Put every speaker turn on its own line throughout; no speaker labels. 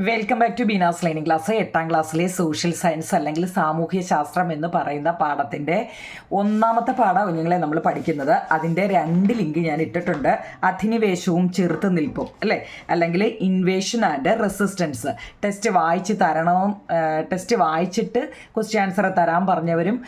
Welcome back to Beena's learning class. 8ാം ക്ലാസ്സിലെ social science അല്ലെങ്കിൽ സാമൂഹ്യ ശാസ്ത്രം എന്ന് പറയുന്ന പാഠത്തിൻ്റെ ഒന്നാമത്തെ പാഠം കുഞ്ഞുങ്ങളെ നമ്മൾ പഠിക്കുന്നത്. അതിൻ്റെ 2 ലിങ്ക് ഞാൻ ഇട്ടിട്ടുണ്ട്. അധിനിവേശവും ചെറുത്ത് നിൽപ്പും അല്ലേ, അല്ലെങ്കിൽ ഇൻവേഷൻ ആൻഡ് റെസിസ്റ്റൻസ്. ടെസ്റ്റ് വായിച്ച് തരണവും ടെസ്റ്റ് വായിച്ചിട്ട് ക്വസ്റ്റ്യൻ ആൻസർ തരാൻ പറഞ്ഞവരും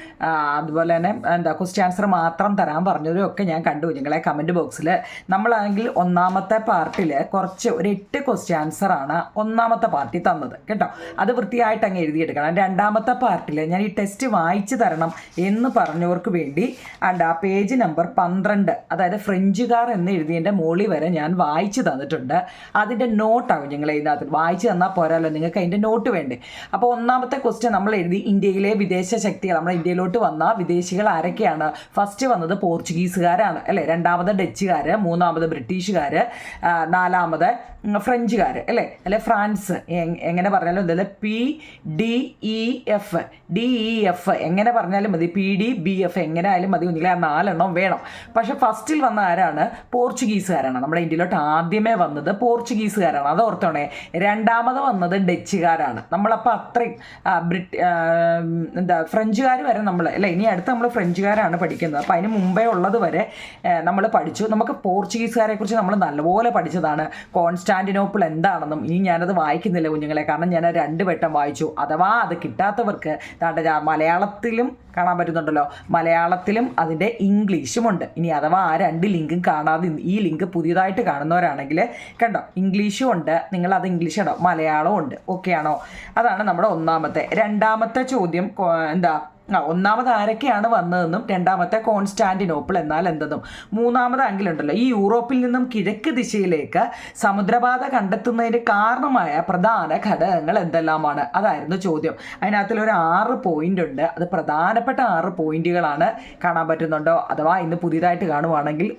അതുപോലെ തന്നെ ക്വസ്റ്റ്യൻ ആൻസർ മാത്രം തരാൻ പറഞ്ഞവരും ഒക്കെ ഞാൻ കണ്ടു കുഞ്ഞുങ്ങളെ കമൻറ്റ് ബോക്സിൽ. നമ്മളാണെങ്കിൽ ഒന്നാമത്തെ പാർട്ടിൽ കുറച്ച് ഒരു 8 ക്വസ്റ്റ്യൻ ആൻസറാണ് ഒന്നാമത്തെ പാർട്ടി തന്നത് കേട്ടോ. അത് വൃത്തിയായിട്ട് അങ്ങ് എഴുതിയെടുക്കണം. 2ാമത്തെ പാർട്ടിൽ ഞാൻ ഈ ടെസ്റ്റ് വായിച്ചു തരണം എന്ന് പറഞ്ഞവർക്ക് വേണ്ടി ആ പേജ് നമ്പർ 12, അതായത് ഫ്രഞ്ചുകാർ എന്ന് എഴുതിയതിൻ്റെ മോളി വരെ ഞാൻ വായിച്ചു തന്നിട്ടുണ്ട്. അതിൻ്റെ നോട്ടാകും ഞങ്ങൾ ഇതിനകത്ത്. വായിച്ചു തന്നാൽ പോരാല്ലോ, നിങ്ങൾക്ക് അതിൻ്റെ നോട്ട് വേണ്ടേ. അപ്പോൾ ഒന്നാമത്തെ ക്വസ്റ്റ്യൻ നമ്മൾ എഴുതി ഇന്ത്യയിലെ വിദേശ ശക്തികൾ. നമ്മുടെ ഇന്ത്യയിലോട്ട് വന്ന വിദേശികൾ ആരൊക്കെയാണ്? ഫസ്റ്റ് വന്നത് പോർച്ചുഗീസുകാരാണ് അല്ലേ, 2ാമത് ഡച്ചുകാർ, 3ാമത് ബ്രിട്ടീഷുകാർ, 4ാമത് ഫ്രഞ്ചുകാർ അല്ലേ ഫ്രാൻസ്. എങ്ങനെ പറഞ്ഞാലും എന്തായാലും DEF എങ്ങനെ പറഞ്ഞാലും മതി, PDBF എങ്ങനെ ആയാലും മതി കുഞ്ഞിലെ. ആ 4 എണ്ണം വേണം. പക്ഷെ ഫസ്റ്റിൽ വന്ന ആരാണ്? പോർച്ചുഗീസുകാരാണ്. നമ്മുടെ ഇന്ത്യയിലോട്ട് ആദ്യമേ വന്നത് പോർച്ചുഗീസുകാരാണ്, അത് ഓർത്തോണേ. 2ാമത് വന്നത് ഡച്ചുകാരാണ്. നമ്മളപ്പോൾ അത്രയും ഫ്രഞ്ചുകാർ വരെ നമ്മൾ അല്ലേ, ഇനി അടുത്ത് നമ്മൾ ഫ്രഞ്ചുകാരാണ് പഠിക്കുന്നത്. അപ്പോൾ അതിന് മുമ്പേ ഉള്ളത് വരെ നമ്മൾ പഠിച്ചു. നമുക്ക് പോർച്ചുഗീസുകാരെ കുറിച്ച് നമ്മൾ നല്ലപോലെ പഠിച്ചതാണ്. കോൺസ്റ്റാന്റിനോപ്പിൾ എന്താണെന്നും ഇനി ഞാനത് വായിക്കുന്നില്ല കുഞ്ഞുങ്ങളെ, കാരണം ഞാൻ 2 വട്ടം വായിച്ചു. അഥവാ അത് കിട്ടാത്തവർക്ക് മലയാളത്തിലും കാണാൻ പറ്റുന്നുണ്ടല്ലോ, മലയാളത്തിലും അതിൻ്റെ ഇംഗ്ലീഷുമുണ്ട്. ഇനി അഥവാ ആ 2 ലിങ്കും കാണാതെ ഈ ലിങ്ക് പുതിയതായിട്ട് കാണുന്നവരാണെങ്കിൽ കണ്ടോ, ഇംഗ്ലീഷും ഉണ്ട്, നിങ്ങളത് ഇംഗ്ലീഷ് ഇടോ, മലയാളവും ഉണ്ട്. ഓക്കെ ആണോ? അതാണ് നമ്മുടെ ഒന്നാമത്തെ. 2ാമത്തെ ചോദ്യം ഒന്നാമത് ആരൊക്കെയാണ് വന്നതെന്നും 2ാമത്തെ കോൺസ്റ്റാന്റിനോപ്പിൾ എന്നാൽ എന്തെന്നും. 3ാമത് ആംഗിളുണ്ടല്ലോ, ഈ യൂറോപ്പിൽ നിന്നും കിഴക്ക് ദിശയിലേക്ക് സമുദ്രപാത കണ്ടെത്തുന്നതിന് കാരണമായ പ്രധാന ഘടകങ്ങൾ എന്തെല്ലാമാണ്, അതായിരുന്നു ചോദ്യം. അതിനകത്തിലൊരു 6 പോയിന്റ് ഉണ്ട്. അത് പ്രധാനപ്പെട്ട 6 പോയിന്റുകളാണ്. കാണാൻ പറ്റുന്നുണ്ടോ? അഥവാ ഇന്ന് പുതിയതായിട്ട് കാണുവാണെങ്കിൽ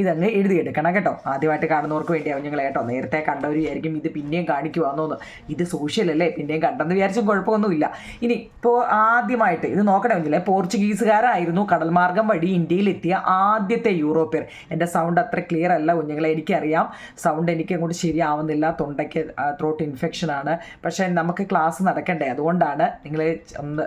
ഇതങ്ങ് എഴുതിയെടുക്കണം കേട്ടോ. ആദ്യമായിട്ട് കാണുന്നവർക്ക് വേണ്ടിയാവും ഞങ്ങൾ കേട്ടോ. നേരത്തെ കണ്ടവർ വിചാരിക്കും ഇത് പിന്നെയും കാണിക്കുവാന്നോന്ന്. ഇത് സോഷ്യലല്ലേ, പിന്നെയും കണ്ടെന്ന് വിചാരിച്ചും കുഴപ്പമൊന്നുമില്ല. ഇനി ഇപ്പോൾ ആദ്യമായിട്ട് ഇത് നോക്കണമെങ്കിലേ, പോർച്ചുഗീസുകാരായിരുന്നു കടൽമാർഗം വഴി ഇന്ത്യയിലെത്തിയ ആദ്യത്തെ യൂറോപ്യർ. എൻ്റെ സൗണ്ട് അത്ര ക്ലിയർ അല്ല കുഞ്ഞുങ്ങളെ, എനിക്കറിയാം. സൗണ്ട് എനിക്ക് അങ്ങോട്ട് ശരിയാവുന്നില്ല, തൊണ്ടയ്ക്ക് ത്രോട്ട് ഇൻഫെക്ഷനാണ്. പക്ഷേ നമുക്ക് ക്ലാസ് നടക്കണ്ടേ, അതുകൊണ്ടാണ് നിങ്ങൾ ഒന്ന്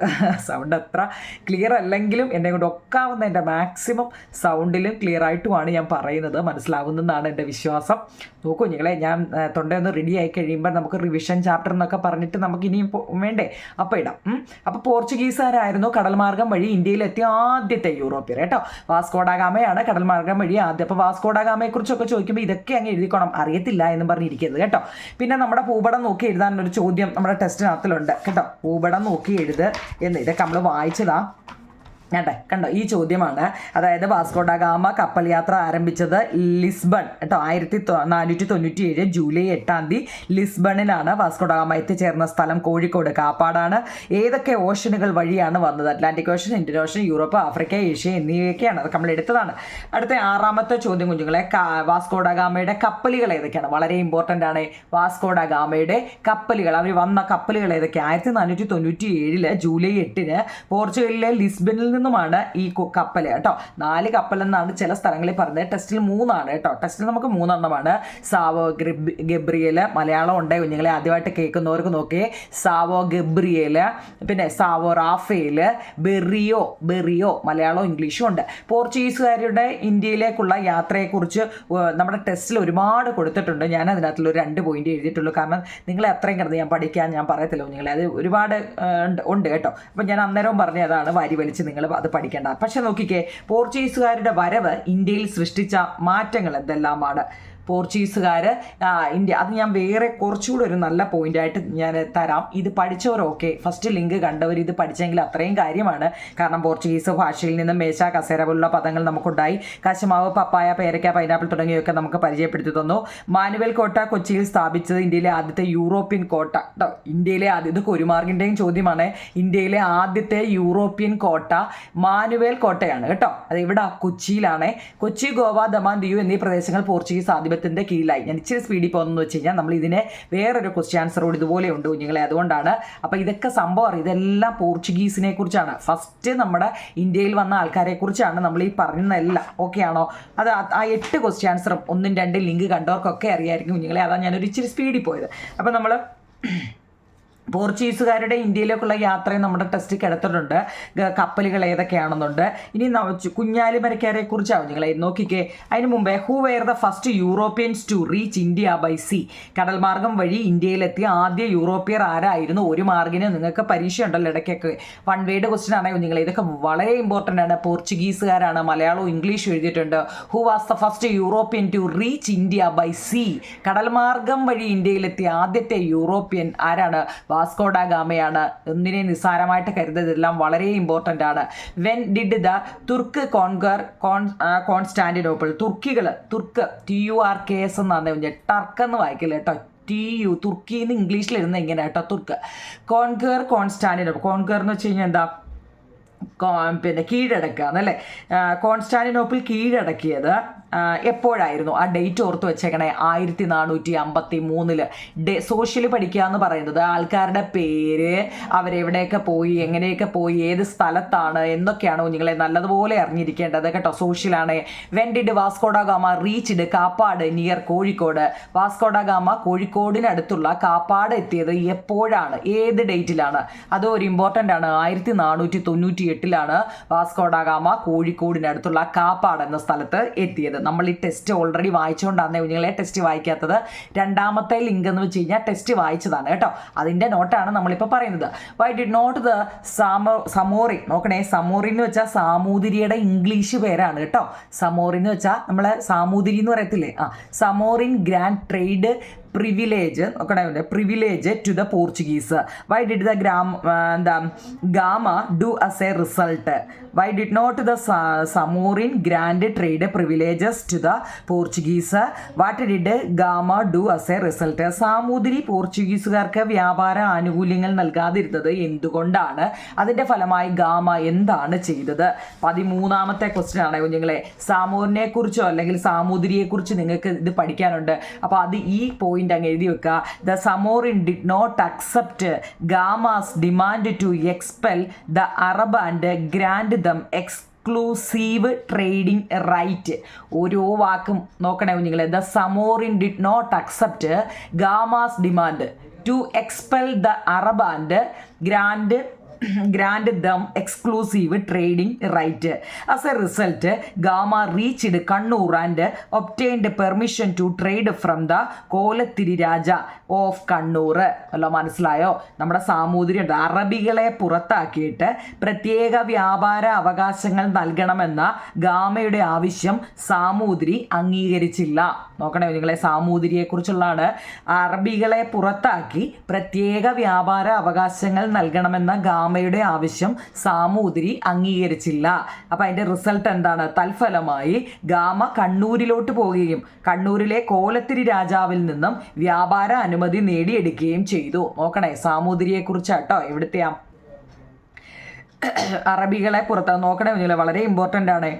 സൗണ്ട് അത്ര ക്ലിയർ അല്ലെങ്കിലും എന്നെ കൊണ്ട് ഒക്കാവുന്ന എൻ്റെ മാക്സിമം സൗണ്ടിലും ക്ലിയർ ആയിട്ടുമാണ് ഞാൻ പറയുന്നത്. മനസ്സിലാവുന്നതാണ് എൻ്റെ വിശ്വാസം. നോക്കൂ കുഞ്ഞുങ്ങളെ, ഞാൻ തൊണ്ടയൊന്ന് റെഡി ആയി കഴിയുമ്പോൾ നമുക്ക് റിവിഷൻ ചാപ്റ്റർ എന്നൊക്കെ പറഞ്ഞിട്ട് നമുക്ക് ഇനിയും വേണ്ടേ, അപ്പോൾ ഇടാം. അപ്പോൾ പോർച്ചുഗീസുകാരായിരുന്നു കടൽമാർഗം വഴി ഇന്ത്യയിലെത്തിയ ആദ്യത്തെ യൂറോപ്യർ കേട്ടോ. വാസ്കോഡഗാമയാണ് കടൽമാർഗം വഴി ആദ്യം. അപ്പോൾ വാസ്കോഡഗാമയെക്കുറിച്ചൊക്കെ ചോദിക്കുമ്പോൾ ഇതൊക്കെ അങ്ങ് എഴുതിക്കോണം, അറിയത്തില്ല എന്നും പറഞ്ഞിരിക്കരുത് കേട്ടോ. പിന്നെ നമ്മുടെ ഭൂപടം നോക്കി എഴുതാനൊരു ചോദ്യം നമ്മുടെ ടെസ്റ്റിനകത്തിലുണ്ട് കേട്ടോ. ഭൂപടം നോക്കി എഴുത് എന്ന്, ഇതൊക്കെ നമ്മൾ വായിച്ചതാ കണ്ടോ. ഈ ചോദ്യമാണ്. അതായത് വാസ്കോഡഗാമ കപ്പൽ യാത്ര ആരംഭിച്ചത് ലിസ്ബൺ കേട്ടോ. 1497 ജൂലൈ 8 ലിസ്ബണിലാണ് വാസ്കോഡഗാമ എത്തിച്ചേർന്ന സ്ഥലം കോഴിക്കോട് കാപ്പാടാണ്. ഏതൊക്കെ ഓഷനുകൾ വഴിയാണ് വന്നത്? Atlantic Ocean, Indian Ocean, Europe, Africa, Asia എന്നിവയൊക്കെയാണ്. അതൊക്കെ നമ്മൾ എടുത്തതാണ്. അടുത്ത 6ാമത്തെ ചോദ്യം കുഞ്ഞുങ്ങളെ, വാസ്കോഡഗാമയുടെ കപ്പലുകൾ ഏതൊക്കെയാണ്? വളരെ ഇമ്പോർട്ടൻ്റ് ആണ്. വാസ്കോഡഗാമയുടെ കപ്പലുകൾ, അവർ വന്ന കപ്പലുകൾ ഏതൊക്കെയാണ്? 1497 ജൂലൈ 8 പോർച്ചുഗലിലെ ലിസ്ബണിൽ നിന്നുമാണ് ഈ കപ്പൽ കേട്ടോ. 4 കപ്പലെന്നാണ് ചില സ്ഥലങ്ങളിൽ പറഞ്ഞത്. ടെസ്റ്റിൽ 3 ആണ് കേട്ടോ. ടെസ്റ്റിൽ നമുക്ക് 3 എണ്ണമാണ്. സാവോ ഗബ്രിയേൽ, മലയാളം ഉണ്ട് കുഞ്ഞുങ്ങളെ, ആദ്യമായിട്ട് കേൾക്കുന്നവർക്ക് നോക്കിയേ. സാവോ ഗബ്രിയേൽ, പിന്നെ സാവോ റാഫേൽ, ബെറിയോ മലയാളവും ഇംഗ്ലീഷും ഉണ്ട്. പോർച്ചുഗീസുകാരുടെ ഇന്ത്യയിലേക്കുള്ള യാത്രയെക്കുറിച്ച് നമ്മുടെ ടെസ്റ്റിൽ ഒരുപാട് കൊടുത്തിട്ടുണ്ട്. ഞാൻ അതിനകത്തുള്ള 2 പോയിന്റ് എഴുതിയിട്ടുള്ളൂ. കാരണം നിങ്ങളെ അത്രയും കിടന്ന് ഞാൻ പഠിക്കാൻ ഞാൻ പറയത്തില്ല കുഞ്ഞുങ്ങളെ, അത് ഒരുപാട് ഉണ്ട് കേട്ടോ. അപ്പം ഞാൻ അന്നേരവും പറഞ്ഞതാണ് വാരി വലിച്ച് നിങ്ങൾ അത് പഠിക്കേണ്ട. പക്ഷെ നോക്കിക്കേ, പോർച്ചുഗീസുകാരുടെ വരവ് ഇന്ത്യയിൽ സൃഷ്ടിച്ച മാറ്റങ്ങൾ എന്തെല്ലാമാണ്? പോർച്ചുഗീസുകാർ ഇന്ത്യ, അത് ഞാൻ വേറെ കുറച്ചുകൂടി ഒരു നല്ല പോയിന്റായിട്ട് ഞാൻ തരാം. ഇത് പഠിച്ചവരൊക്കെ ഫസ്റ്റ് ലിങ്ക് കണ്ടവർ ഇത് പഠിച്ചെങ്കിൽ അത്രയും കാര്യമാണ്. കാരണം പോർച്ചുഗീസ് ഭാഷയിൽ നിന്നും മേശ, കസേര പോലുള്ള പദങ്ങൾ നമുക്കുണ്ടായി. കശുമാവ്, പപ്പായ, പേരയ്ക്ക, പൈനാപ്പിൾ തുടങ്ങിയവയൊക്കെ നമുക്ക് പരിചയപ്പെടുത്തി തന്നു. മാനുവൽ കോട്ട കൊച്ചിയിൽ സ്ഥാപിച്ചത് ഇന്ത്യയിലെ ആദ്യത്തെ യൂറോപ്യൻ കോട്ട കേട്ടോ. ഇന്ത്യയിലെ ഇത് കുരുമാർഗിൻ്റെയും ചോദ്യമാണ്. ഇന്ത്യയിലെ ആദ്യത്തെ യൂറോപ്യൻ കോട്ട മാനുവൽ കോട്ടയാണ് കേട്ടോ. അത് ഇവിടെ കൊച്ചിയിലാണ്. കൊച്ചി, ഗോവ, ദമാൻ, ദിയു എന്നീ പ്രദേശങ്ങൾ പോർച്ചുഗീസ് ആധിപത്യത്തിന്റെ കീഴിലായി. ഞാൻ ഇച്ചിരി സ്പീഡിൽ പോകുന്നു വെച്ച് കഴിഞ്ഞാൽ നമ്മൾ ഇതിനെ വേറൊരു ക്വസ്റ്റ്യൻ ആൻസറോട് ഇതുപോലെ ഉണ്ട് കുഞ്ഞുങ്ങളെ, അതുകൊണ്ടാണ്. അപ്പോൾ ഇതൊക്കെ സംഭവം ഇതെല്ലാം പോർച്ചുഗീസിനെ കുറിച്ചാണ്. ഫസ്റ്റ് നമ്മുടെ ഇന്ത്യയിൽ വന്ന ആൾക്കാരെ കുറിച്ചാണ് നമ്മൾ ഈ പറയുന്നതെല്ലാം. ഓക്കെ ആണോ? അത് ആ 8 ക്വസ്റ്റ്യൻ ആൻസറും 1, 2 ലിങ്ക് കണ്ടവർക്കൊക്കെ അറിയായിരിക്കും കുഞ്ഞുങ്ങളെ. അതാണ് ഞാനൊരു ഇച്ചിരി സ്പീഡിൽ പോയത്. അപ്പോൾ നമ്മൾ പോർച്ചുഗീസുകാരുടെ ഇന്ത്യയിലേക്കുള്ള യാത്രയും നമ്മുടെ ടെസ്റ്റിൽ കിടത്തിട്ടുണ്ട്, കപ്പലുകൾ ഏതൊക്കെയാണെന്നുണ്ട്. ഇനി കുഞ്ഞാലിമരക്കാരെ കുറിച്ചാവും നിങ്ങൾ നോക്കിക്കേ. അതിന് മുമ്പേ who were the first Europeans to reach India by sea? കടൽ മാർഗം വഴി ഇന്ത്യയിലെത്തിയ ആദ്യ യൂറോപ്യർ ആരായിരുന്നു? ഒരു മാർഗിന് നിങ്ങൾക്ക് പരീക്ഷ ഉണ്ടല്ലോ ഇടയ്ക്കൊക്കെ, വൺ വേഡ് ക്വസ്റ്റ്യൻ ആണെങ്കിൽ നിങ്ങൾ ഇതൊക്കെ വളരെ ഇമ്പോർട്ടൻ്റ് ആണ്. പോർച്ചുഗീസുകാരാണ്, മലയാളവും ഇംഗ്ലീഷും എഴുതിയിട്ടുണ്ട്. Who was the first European to reach India by sea? കടൽ മാർഗം വഴി ഇന്ത്യയിലെത്തിയ ആദ്യത്തെ യൂറോപ്യൻ ആരാണ്? വാസ്കോ ഡ ഗാമയാണ്. ഒന്നിനെ നിസ്സാരമായിട്ട് കരുതതെല്ലാം വളരെ ഇമ്പോർട്ടൻ്റ് ആണ്. When did the Turk conquer Constantinople? Turk TURKS എന്നാണ്, ടർക്ക് എന്ന് വായിക്കില്ല കേട്ടോ, തുർക്കി എന്ന് ഇംഗ്ലീഷിൽ ഇരുന്ന് ഇങ്ങനെ കേട്ടോ, തുർക്ക്. കോൺകർ കോൺസ്റ്റാന്റിനോപ്പിൾ, കോൺകർ എന്ന് വെച്ച് കഴിഞ്ഞാൽ എന്താ? കീഴടക്കുക എന്നല്ലേ. കോൺസ്റ്റാന്റിനോപ്പിൾ കീഴടക്കിയത് എപ്പോഴായിരുന്നു? ആ ഡേറ്റ് ഓർത്ത് വെച്ചേക്കണേ, 1453. സോഷ്യൽ പഠിക്കുക എന്ന് പറയുന്നത് ആൾക്കാരുടെ പേര്, അവരെവിടെയൊക്കെ പോയി, എങ്ങനെയൊക്കെ പോയി, ഏത് സ്ഥലത്താണ് എന്നൊക്കെയാണ് കുഞ്ഞുങ്ങളെ നല്ലതുപോലെ അറിഞ്ഞിരിക്കേണ്ടത് കേട്ടോ. സോഷ്യലാണ്. When did Vasco da Gama reached Kappad near Kozhikode? Vasco da Gama കോഴിക്കോടിനടുത്തുള്ള കാപ്പാട് എത്തിയത് എപ്പോഴാണ്? ഏത് ഡേറ്റിലാണ്? അത് ഒരു ഇമ്പോർട്ടൻ്റ് ആണ്. 1498 വാസ്കോ ഡ ഗാമ കോഴിക്കോടിനടുത്തുള്ള കാപ്പാട് എന്ന സ്ഥലത്ത് എത്തിയത്. നമ്മൾ ഈ ടെസ്റ്റ് ഓൾറെഡി വായിച്ചുകൊണ്ടാണ് കുഞ്ഞുങ്ങളെ ടെസ്റ്റ് വായിക്കാത്തത്. രണ്ടാമത്തെ ലിങ്ക് എന്ന് വെച്ച് കഴിഞ്ഞാൽ ടെസ്റ്റ് വായിച്ചതാണ് കേട്ടോ, അതിൻ്റെ നോട്ടാണ് നമ്മളിപ്പോൾ പറയുന്നത്. Why did not the Zamorin? നോക്കണേ, സമോറി എന്ന് വെച്ചാൽ സാമൂതിരിയുടെ ഇംഗ്ലീഷ് പേരാണ് കേട്ടോ. സമോറി എന്ന് വെച്ചാൽ നമ്മൾ സാമൂതിരി എന്ന് പറയത്തില്ലേ, Zamorin grant trade privilege to the Portuguese. Why did the Gama do as a result? Why did not the Zamorin grant trade privileges to the Portuguese? What did Gama do as a result? Samoothiri പോർച്ചുഗീസുകാർക്ക് വ്യാപാര ആനുകൂല്യങ്ങൾ നൽകാതിരുന്നത് എന്തുകൊണ്ടാണ്? അതിൻ്റെ ഫലമായി ഗാമ എന്താണ് ചെയ്തത്? 13ാമത്തെ ക്വസ്റ്റ്യൻ ആണ് കുഞ്ഞുങ്ങളെ. സാമൂരിനെ കുറിച്ചോ അല്ലെങ്കിൽ സാമൂതിരിയെക്കുറിച്ച് നിങ്ങൾക്ക് ഇത് പഠിക്കാനുണ്ട്. അപ്പോൾ അത് ഈ പോയിന്റ് അങ്ങ് എഴുതി വെക്കുക. The Zamorin did not accept Gama's demand to expel the Arab and grant them exclusive trading right. ഓരോ വാക്കും നോക്കണേ കുഞ്ഞുങ്ങളെ. The Zamorin did not accept Gama's demand to expel the Arab and grant them exclusive trading right. As a result, Gama reached Kannur and obtained permission to trade from the Kolathiri Raja of Kannur. അല്ല, മനസ്സിലായോ? നമ്മുടെ സാമൂതിരി അറബികളെ പുറത്താക്കിയിട്ട് പ്രത്യേക വ്യാപാര അവകാശങ്ങൾ നൽകണമെന്ന ഗാമയുടെ ആവശ്യം സാമൂതിരി അംഗീകരിച്ചില്ല. നോക്കണേ നിങ്ങളെ, സാമൂതിരിയെക്കുറിച്ചുള്ളതാണ്. അറബികളെ പുറത്താക്കി പ്രത്യേക വ്യാപാര അവകാശങ്ങൾ നൽകണമെന്ന ഗാമയുടെ ആവശ്യം സാമൂതിരി അംഗീകരിച്ചില്ല. അപ്പം അതിൻ്റെ റിസൾട്ട് എന്താണ്? തൽഫലമായി ഗാമ കണ്ണൂരിലോട്ട് പോവുകയും കണ്ണൂരിലെ കോലത്തിരി രാജാവിൽ നിന്നും വ്യാപാര അനുമതി നേടിയെടുക്കുകയും ചെയ്തു. നോക്കണേ, സാമൂതിരിയെക്കുറിച്ചാട്ടോ ഇവിടുത്തെ അറബികളെ പുറത്ത് നോക്കണേ, വളരെ ഇമ്പോർട്ടൻ്റ് ആണ്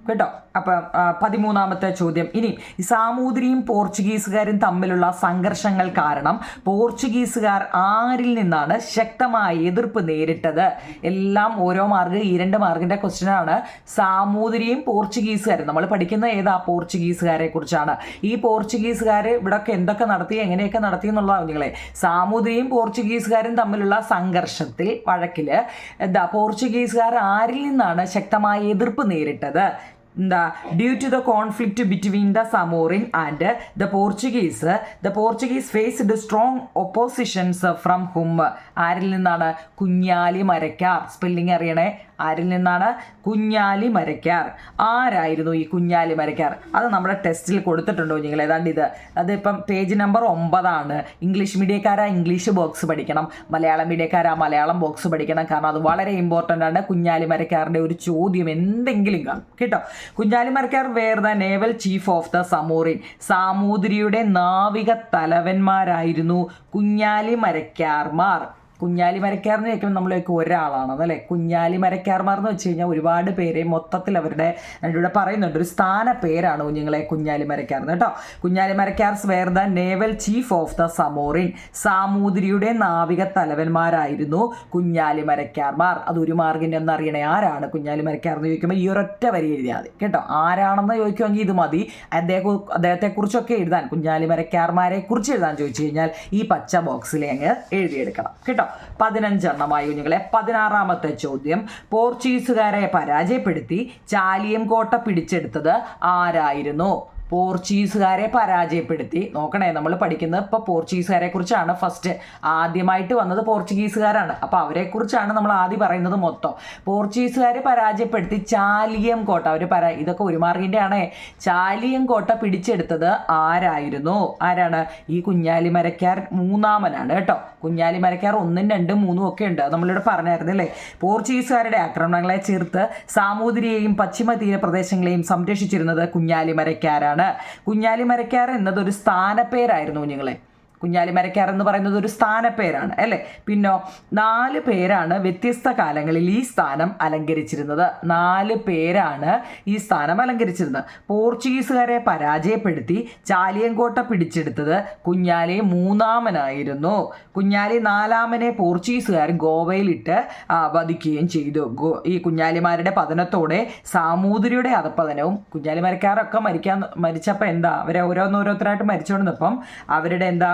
കേട്ടോ. അപ്പം 13ാമത്തെ ചോദ്യം. ഇനി സാമൂതിരിയും പോർച്ചുഗീസുകാരും തമ്മിലുള്ള സംഘർഷങ്ങൾ കാരണം പോർച്ചുഗീസുകാർ ആരിൽ നിന്നാണ് ശക്തമായ എതിർപ്പ് നേരിട്ടത്? എല്ലാം ഓരോ മാർക്ക്, ഈ 2 മാർക്കിൻ്റെ ക്വസ്റ്റ്യനാണ്. സാമൂതിരിയും പോർച്ചുഗീസുകാരും നമ്മൾ പഠിക്കുന്ന ഏതാ? പോർച്ചുഗീസുകാരെ കുറിച്ചാണ്. ഈ പോർച്ചുഗീസുകാർ ഇവിടെയൊക്കെ എന്തൊക്കെ നടത്തി, എങ്ങനെയൊക്കെ നടത്തി എന്നുള്ളതാണ് നിങ്ങളെ. സാമൂതിരിയും പോർച്ചുഗീസുകാരും തമ്മിലുള്ള സംഘർഷത്തിൽ, വഴക്കിൽ പോർച്ചുഗീസുകാർ ആരിൽ നിന്നാണ് ശക്തമായ എതിർപ്പ് നേരിട്ടത്? Due to the conflict between the Samorin and the Portuguese faced strong oppositions from whom? ആരിൽ നിന്നാണ്? കുഞ്ഞാലി മരക്കാർ. സ്പെല്ലിംഗ് അറിയണേ. ആരിൽ നിന്നാണ്? കുഞ്ഞാലി മരക്കാർ. ആരായിരുന്നു ഈ കുഞ്ഞാലി മരക്കാർ? അത് നമ്മുടെ ടെസ്റ്റിൽ കൊടുത്തിട്ടുണ്ടോ നിങ്ങൾ? ഏതാണ്ട് ഇത്, അതിപ്പം പേജ് നമ്പർ 9 ഇംഗ്ലീഷ് മീഡിയക്കാരാ ഇംഗ്ലീഷ് ബോക്സ് പഠിക്കണം, മലയാളം മീഡിയക്കാരാ മലയാളം ബോക്സ് പഠിക്കണം. കാരണം അത് വളരെ ഇമ്പോർട്ടൻ്റ് ആണ്. കുഞ്ഞാലി മരക്കാരുടെ ഒരു ചോദ്യം എന്തെങ്കിലും കാണും കേട്ടോ. Kunjali Marakkar were the naval chief of the Zamorin. സാമൂതിരിയുടെ നാവിക തലവന്മാരായിരുന്നു കുഞ്ഞാലി മരക്കാർമാർ. കുഞ്ഞാലി മരക്കാർ എന്ന് ചോദിക്കുമ്പോൾ നമ്മളൊക്കെ ഒരാളാണെന്ന് അല്ലേ. കുഞ്ഞാലി മരക്കാർമാർ എന്ന് വെച്ച് കഴിഞ്ഞാൽ ഒരുപാട് പേര് മൊത്തത്തിൽ അവരുടെ ഇവിടെ പറയുന്നുണ്ട്, ഒരു സ്ഥാന പേരാണ് കുഞ്ഞുങ്ങളെ കുഞ്ഞാലി മരക്കാർ കേട്ടോ. Kunjali Marakkars were the naval chief of the Zamorin. സാമൂതിരിയുടെ നാവിക തലവന്മാരായിരുന്നു കുഞ്ഞാലി മരക്കാർമാർ. അത് ഒരു മാർഗിൻ്റെ ഒന്ന് അറിയണേ, ആരാണ് കുഞ്ഞാലി മരക്കാർ എന്ന് ചോദിക്കുമ്പോൾ ഈ ഒരൊറ്റ വരി എഴുതിയാൽ മതി കേട്ടോ. ആരാണെന്ന് ചോദിക്കുമെങ്കിൽ ഇത് മതി. അദ്ദേഹത്തെക്കുറിച്ചൊക്കെ എഴുതാൻ, കുഞ്ഞാലി മരക്കാർമാരെ കുറിച്ച് എഴുതാൻ ചോദിച്ചു കഴിഞ്ഞാൽ ഈ പച്ച ബോക്സിൽ അങ്ങ് എഴുതിയെടുക്കണം കേട്ടോ. 15 കുഞ്ഞുങ്ങളെ. 16ാമത്തെ ചോദ്യം, പോർച്ചുഗീസുകാരെ പരാജയപ്പെടുത്തി ചാലിയം കോട്ട പിടിച്ചെടുത്തത് ആരായിരുന്നു? പോർച്ചുഗീസുകാരെ പരാജയപ്പെടുത്തി. നോക്കണേ, നമ്മൾ പഠിക്കുന്നത് ഇപ്പോൾ പോർച്ചുഗീസുകാരെ കുറിച്ചാണ്. ഫസ്റ്റ് ആദ്യമായിട്ട് വന്നത് പോർച്ചുഗീസുകാരാണ്. അപ്പോൾ അവരെക്കുറിച്ചാണ് നമ്മൾ ആദ്യം പറയുന്നത് മൊത്തം. പോർച്ചുഗീസുകാരെ പരാജയപ്പെടുത്തി ചാലിയം കോട്ട, ഇതൊക്കെ ഒരു മാർക്കിൻ്റെ ആണ്. ചാലിയം കോട്ട പിടിച്ചെടുത്തത് ആരായിരുന്നു? ആരാണ്? ഈ കുഞ്ഞാലി മരക്കാർ മൂന്നാമനാണ് കേട്ടോ. കുഞ്ഞാലി മരക്കാർ 1, 2, 3 ഒക്കെ ഉണ്ട്, നമ്മളിവിടെ പറഞ്ഞായിരുന്നല്ലേ. പോർച്ചുഗീസുകാരുടെ ആക്രമണങ്ങളെ ചേർത്ത് സാമൂതിരിയെയും പശ്ചിമ തീരപ്രദേശങ്ങളെയും സംരക്ഷിച്ചിരുന്നത് കുഞ്ഞാലി മരക്കാരാണ്. കുഞ്ഞാലി മരക്കാർ എന്നതൊരു സ്ഥാനപ്പേരായിരുന്നു കുഞ്ഞുങ്ങളെ. കുഞ്ഞാലി മരക്കാർ എന്ന് പറയുന്നത് ഒരു സ്ഥാനപ്പേരാണ് അല്ലേ. പിന്നോ 4 പേരാണ് വ്യത്യസ്ത കാലങ്ങളിൽ ഈ സ്ഥാനം അലങ്കരിച്ചിരുന്നത്. 4 പേരാണ് ഈ സ്ഥാനം അലങ്കരിച്ചിരുന്നത്. പോർച്ചുഗീസുകാരെ പരാജയപ്പെടുത്തി ചാലിയങ്കോട്ട പിടിച്ചെടുത്തത് കുഞ്ഞാലി മൂന്നാമനായിരുന്നു. കുഞ്ഞാലി നാലാമനെ പോർച്ചുഗീസുകാർ ഗോവയിലിട്ട് വധിക്കുകയും ചെയ്തു. ഈ കുഞ്ഞാലിമാരുടെ പതനത്തോടെ സാമൂതിരിയുടെ അധപ്പതനവും, കുഞ്ഞാലി മരക്കാരൊക്കെ മരിച്ചപ്പോൾ എന്താ, അവരെ ഓരോരുത്തരായിട്ട് മരിച്ചുകൊണ്ടിരുന്നപ്പം അവരുടെ എന്താ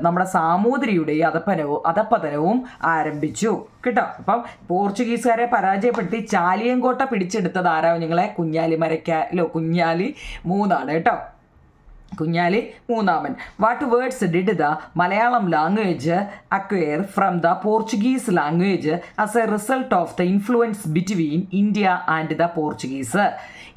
നമ്മുടെ സാമൂതിരിയുടെ അധപ്പതനവും ആരംഭിച്ചു കേട്ടോ. അപ്പം പോർച്ചുഗീസുകാരെ പരാജയപ്പെടുത്തി ചാലിയങ്കോട്ട പിടിച്ചെടുത്തത് ആരാ നിങ്ങളെ? കുഞ്ഞാലി മൂന്നാണ് കേട്ടോ. കുഞ്ഞാലി മൂന്നാമൻ. What words did the Malayalam language acquire from the Portuguese language as A result of the influence between India and the Portuguese?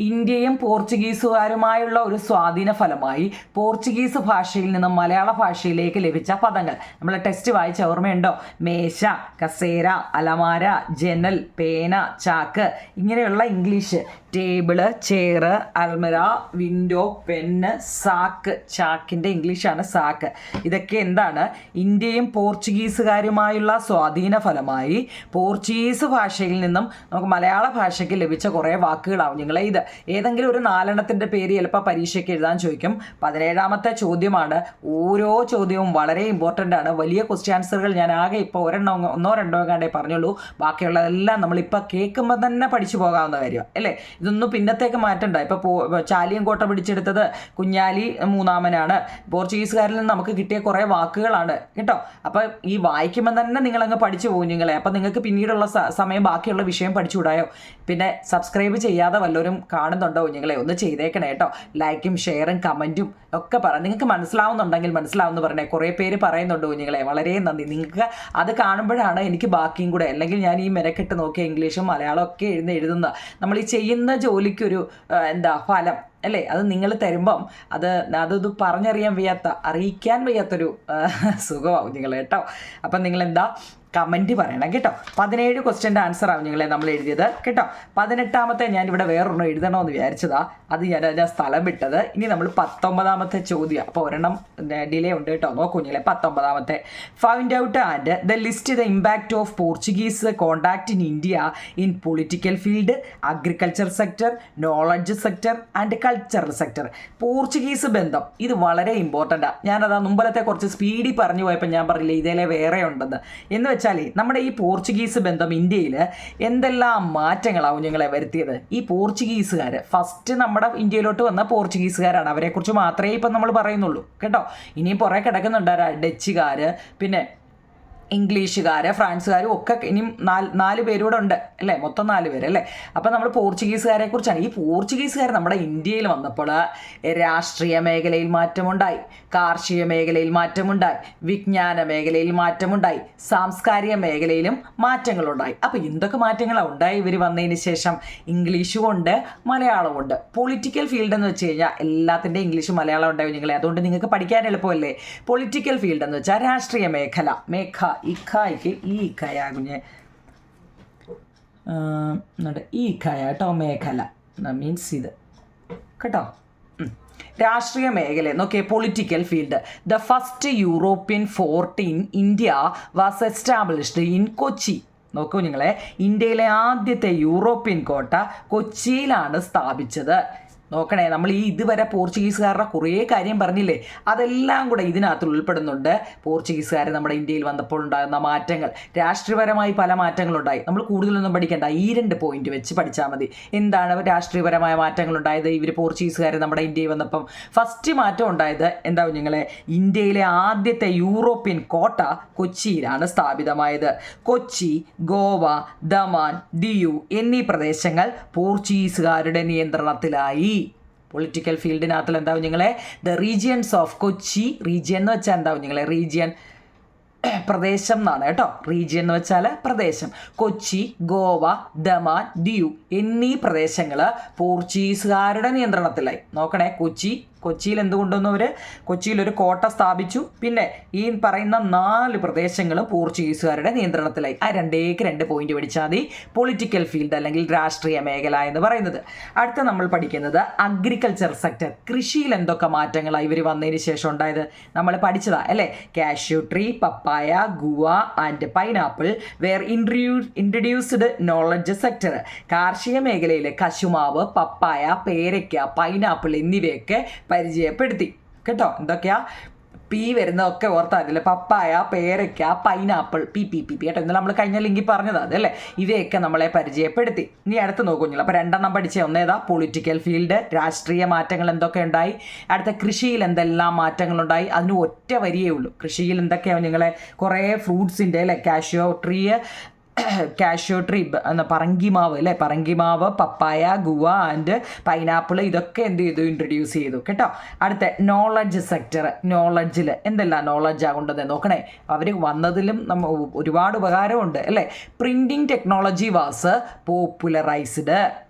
ഇന്ത്യയും പോർച്ചുഗീസുകാരുമായുള്ള ഒരു സ്വാധീന ഫലമായി പോർച്ചുഗീസ് ഭാഷയിൽ നിന്നും മലയാള ഭാഷയിലേക്ക് ലഭിച്ച പദങ്ങൾ നമ്മൾ ടെക്സ്റ്റ് വായിച്ച ഓർമ്മയുണ്ടോ? മേശ, കസേര, അലമാര, ജനൽ, പേന, ചാക്ക്, ഇങ്ങനെയുള്ള English. Table, chair, almirah, window, pen, sack. ചാക്കിൻ്റെ ഇംഗ്ലീഷാണ് സാക്ക്. ഇതൊക്കെ എന്താണ്? ഇന്ത്യയും പോർച്ചുഗീസുകാരുമായുള്ള സ്വാധീന ഫലമായി പോർച്ചുഗീസ് ഭാഷയിൽ നിന്നും നമുക്ക് മലയാള ഭാഷയ്ക്ക് ലഭിച്ച കുറേ വാക്കുകളാവും നിങ്ങളെ. ഇത് ഏതെങ്കിലും ഒരു 4 പേര് ചിലപ്പോൾ പരീക്ഷയ്ക്ക് എഴുതാൻ ചോദിക്കും. 17ാമത്തെ ചോദ്യമാണ്. ഓരോ ചോദ്യവും വളരെ ഇമ്പോർട്ടൻ്റ് ആണ്. വലിയ ക്വസ്റ്റ്യൻ ആൻസറുകൾ ഞാൻ ആകെ ഇപ്പോൾ 1, 2 കണ്ടേ പറഞ്ഞുള്ളൂ. ബാക്കിയുള്ളതെല്ലാം നമ്മളിപ്പോൾ കേൾക്കുമ്പോൾ തന്നെ പഠിച്ചു പോകാവുന്ന കാര്യമാണ് അല്ലേ. ഇതൊന്നും പിന്നത്തേക്ക് മാറ്റണ്ട. ഇപ്പോൾ ചാലിയം കോട്ട പിടിച്ചെടുത്തത് കുഞ്ഞാലി മൂന്നാമനാണ്. പോർച്ചുഗീസുകാരിൽ നിന്ന് നമുക്ക് കിട്ടിയ കുറേ വാക്കുകളാണ് കേട്ടോ. അപ്പോൾ ഈ വായിക്കുമ്പോൾ തന്നെ നിങ്ങളങ്ങ് പഠിച്ചു പോകും നിങ്ങളെ. അപ്പോൾ നിങ്ങൾക്ക് പിന്നീടുള്ള സമയം ബാക്കിയുള്ള വിഷയം പഠിച്ചുകൂടായോ? പിന്നെ സബ്സ്ക്രൈബ് ചെയ്യാതെ വല്ലവരും കാണുന്നുണ്ടോ കുഞ്ഞുങ്ങളെ? ഒന്ന് ചെയ്തേക്കണേ കേട്ടോ. ലൈക്കും ഷെയറും കമൻറ്റും ഒക്കെ പറ. നിങ്ങൾക്ക് മനസ്സിലാവുന്നുണ്ടെങ്കിൽ മനസ്സിലാവുമെന്ന് പറഞ്ഞേ. കുറേ പേര് പറയുന്നുണ്ട് കുഞ്ഞുങ്ങളെ, വളരെ നന്ദി. നിങ്ങൾക്ക് അത് കാണുമ്പോഴാണ് എനിക്ക് ബാക്കിയും കൂടെ, അല്ലെങ്കിൽ ഞാൻ ഈ മെനക്കെട്ട് നോക്കിയ ഇംഗ്ലീഷും മലയാളം ഒക്കെ എഴുതുന്ന നമ്മൾ ഈ ചെയ്യുന്ന ജോലിക്കൊരു ഫലം അല്ലേ, അത് നിങ്ങൾ തരുമ്പം അതത് അറിയിക്കാൻ വയ്യാത്തൊരു സുഖമാവും നിങ്ങൾ കേട്ടോ. അപ്പം നിങ്ങളെന്താ കമൻറ്റ് പറയണം കേട്ടോ. 17 ക്വസ്റ്റ്യൻ്റെ ആൻസർ ആവും നിങ്ങളെ നമ്മൾ എഴുതിയത് കേട്ടോ. 18ാമത്തെ ഞാനിവിടെ വേറൊരെണ്ണം എഴുതണമെന്ന് വിചാരിച്ചതാ, അത് ഞാൻ സ്ഥലം വിട്ടത്. ഇനി നമ്മൾ 19ാമത്തെ ചോദ്യം. അപ്പോൾ ഒരെണ്ണം ഡിലേ ഉണ്ട് കേട്ടോ. നോക്കൂ കുഞ്ഞിലെ 19ാമത്തെ. Find out and the list the impact of Portuguese contact in India in political field, agriculture sector, knowledge sector and cultural sector. Portuguese ബന്ധം ഇത് വളരെ ഇമ്പോർട്ടൻ്റാണ്. ഞാനതാ മുമ്പലത്തെ കുറച്ച് സ്പീഡിൽ പറഞ്ഞു പോയപ്പോൾ ഞാൻ പറഞ്ഞില്ലേ ഇതിലെ വേറെ ഉണ്ടെന്ന്. എന്ന് വെച്ചാൽ നമ്മുടെ ഈ പോർച്ചുഗീസ് ബന്ധം ഇന്ത്യയിൽ എന്തെല്ലാം മാറ്റങ്ങളാവും ഞങ്ങളെ വരുത്തിയത്? ഈ പോർച്ചുഗീസുകാർ ഫസ്റ്റ് നമ്മുടെ ഇന്ത്യയിലോട്ട് വന്ന പോർച്ചുഗീസുകാരാണ്. അവരെക്കുറിച്ച് മാത്രമേ ഇപ്പം നമ്മൾ പറയുന്നുള്ളൂ കേട്ടോ. ഇനിയും പുറകെ കിടക്കുന്നുണ്ട് ഡച്ചുകാർ, പിന്നെ ഇംഗ്ലീഷുകാർ, ഫ്രാൻസുകാരും ഒക്കെ ഇനിയും 4 പേരൂടെ ഉണ്ട് അല്ലേ, മൊത്തം 4 പേര് അല്ലേ. അപ്പം നമ്മൾ പോർച്ചുഗീസുകാരെ കുറിച്ചാണ്. ഈ പോർച്ചുഗീസുകാർ നമ്മുടെ ഇന്ത്യയിൽ വന്നപ്പോൾ രാഷ്ട്രീയ മേഖലയിൽ മാറ്റമുണ്ടായി, കാർഷിക മേഖലയിൽ മാറ്റമുണ്ടായി, വിജ്ഞാന മേഖലയിൽ മാറ്റമുണ്ടായി, സാംസ്കാരിക മേഖലയിലും മാറ്റങ്ങളുണ്ടായി. അപ്പോൾ എന്തൊക്കെ മാറ്റങ്ങളാണ് ഉണ്ടായി ഇവർ വന്നതിന് ശേഷം? ഇംഗ്ലീഷും ഉണ്ട്, മലയാളവും ഉണ്ട്. പൊളിറ്റിക്കൽ ഫീൽഡ് എന്ന് വെച്ച് കഴിഞ്ഞാൽ എല്ലാത്തിൻ്റെ ഇംഗ്ലീഷും മലയാളം ഉണ്ടാവും നിങ്ങളെ. അതുകൊണ്ട് നിങ്ങൾക്ക് പഠിക്കാൻ എളുപ്പമല്ലേ. പൊളിറ്റിക്കൽ ഫീൽഡ് എന്ന് വെച്ചാൽ രാഷ്ട്രീയ ഇഖായ്ക്ക് ഈ ഇഖയാ കുഞ്ഞെ ഈ ഇഖയ കേട്ടോ. മേഖല മീൻസ് ഇത് കേട്ടോ. രാഷ്ട്രീയ മേഖല നോക്കിയേ, political field. The first European fort in India was established in Kochi. നോക്കൂ നിങ്ങളെ, ഇന്ത്യയിലെ ആദ്യത്തെ യൂറോപ്യൻ കോട്ട കൊച്ചിയിലാണ് സ്ഥാപിച്ചത്. നോക്കണേ, നമ്മൾ ഈ ഇതുവരെ പോർച്ചുഗീസുകാരുടെ കുറേ കാര്യം പറഞ്ഞില്ലേ, അതെല്ലാം കൂടെ ഇതിനകത്ത് ഉൾപ്പെടുന്നുണ്ട്. പോർച്ചുഗീസുകാർ നമ്മുടെ ഇന്ത്യയിൽ വന്നപ്പോൾ ഉണ്ടാകുന്ന മാറ്റങ്ങൾ, രാഷ്ട്രീയപരമായി പല മാറ്റങ്ങളുണ്ടായി. നമ്മൾ കൂടുതലൊന്നും പഠിക്കേണ്ട, ഈ 2 പോയിന്റ് വെച്ച് പഠിച്ചാൽ മതി. എന്താണ് രാഷ്ട്രീയപരമായ മാറ്റങ്ങളുണ്ടായത്? ഇവർ പോർച്ചുഗീസുകാർ നമ്മുടെ ഇന്ത്യയിൽ വന്നപ്പം ഫസ്റ്റ് മാറ്റം ഉണ്ടായത് എന്താവും നിങ്ങളെ, ഇന്ത്യയിലെ ആദ്യത്തെ യൂറോപ്യൻ കോട്ട കൊച്ചിയിലാണ് സ്ഥാപിതമായത്. കൊച്ചി, ഗോവ, ദമാൻ, ദിയു എന്നീ പ്രദേശങ്ങൾ പോർച്ചുഗീസുകാരുടെ നിയന്ത്രണത്തിലായി. പൊളിറ്റിക്കൽ ഫീൽഡിനകത്തിൽ എന്താവും നിങ്ങളെ, the regions of Kochi. Region എന്ന് വെച്ചാൽ എന്താവും നിങ്ങളെ, റീജിയൻ പ്രദേശം എന്നാണ് കേട്ടോ. റീജിയൻ എന്ന് വെച്ചാൽ പ്രദേശം. കൊച്ചി, ഗോവ, ദമാൻ, ദിയു എന്നീ പ്രദേശങ്ങൾ പോർച്ചുഗീസുകാരുടെ നിയന്ത്രണത്തിലായി. നോക്കണേ, കൊച്ചിയിൽ എന്തുകൊണ്ടൊന്നും കൊച്ചിയിലൊരു കോട്ട സ്ഥാപിച്ചു. പിന്നെ ഈ പറയുന്ന 4 പ്രദേശങ്ങളും പോർച്ചുഗീസുകാരുടെ നിയന്ത്രണത്തിലായി. ആ 2 പോയിന്റ് പഠിച്ചാൽ മതി. പൊളിറ്റിക്കൽ ഫീൽഡ് അല്ലെങ്കിൽ രാഷ്ട്രീയ മേഖല എന്ന് പറയുന്നത്. അടുത്ത നമ്മൾ പഠിക്കുന്നത് അഗ്രികൾച്ചർ സെക്ടർ. കൃഷിയിൽ എന്തൊക്കെ മാറ്റങ്ങളാണ് ഇവർ വന്നതിന് ശേഷം ഉണ്ടായത് നമ്മൾ പഠിച്ചതാ അല്ലേ. Cashew tree, papaya, guava and pineapple were introduced knowledge sector. കാർഷിക മേഖലയിൽ കശുമാവ്, പപ്പായ, പേരയ്ക്ക, പൈനാപ്പിൾ എന്നിവയൊക്കെ പരിചയപ്പെടുത്തി കേട്ടോ. എന്തൊക്കെയാ പി വരുന്നതൊക്കെ ഓർത്താൽ അതില്ലേ, പപ്പായ, പേരയ്ക്ക, പൈനാപ്പിൾ, പി കേട്ടോ. ഇന്നലെ നമ്മൾ കഴിഞ്ഞ ലിങ്കിൽ പറഞ്ഞത് അതല്ലേ. ഇവയൊക്കെ നമ്മളെ പരിചയപ്പെടുത്തി. ഇനി അടുത്ത് നോക്കുന്നില്ല. അപ്പോൾ 2 പഠിച്ചേ. ഒന്നേതാ, പൊളിറ്റിക്കൽ ഫീൽഡ്, രാഷ്ട്രീയ മാറ്റങ്ങൾ എന്തൊക്കെ ഉണ്ടായി. അടുത്ത കൃഷിയിൽ എന്തെല്ലാം മാറ്റങ്ങളുണ്ടായി. അതിന് ഒറ്റ വരിയേ ഉള്ളൂ. കൃഷിയിൽ എന്തൊക്കെയാണ് നിങ്ങളെ, കുറേ ഫ്രൂട്ട്സിൻ്റെ അല്ലേ, കാഷ്യൂ ട്രീ, പറങ്കിമാവ് അല്ലേ, പറങ്കിമാവ്, പപ്പായ, ഗുവ ആൻഡ് പൈനാപ്പിൾ ഇതൊക്കെ എന്ത് ചെയ്തു, ഇൻട്രൊഡ്യൂസ് ചെയ്തു കേട്ടോ. അടുത്ത നോളജ് സെക്ടർ. നോളജിൽ എന്തെല്ലാം നോളജാണ് കൊണ്ടത് നോക്കണേ. അവർ വന്നതിലും ഒരുപാട് ഉപകാരമുണ്ട് അല്ലേ. Printing technology was popularised.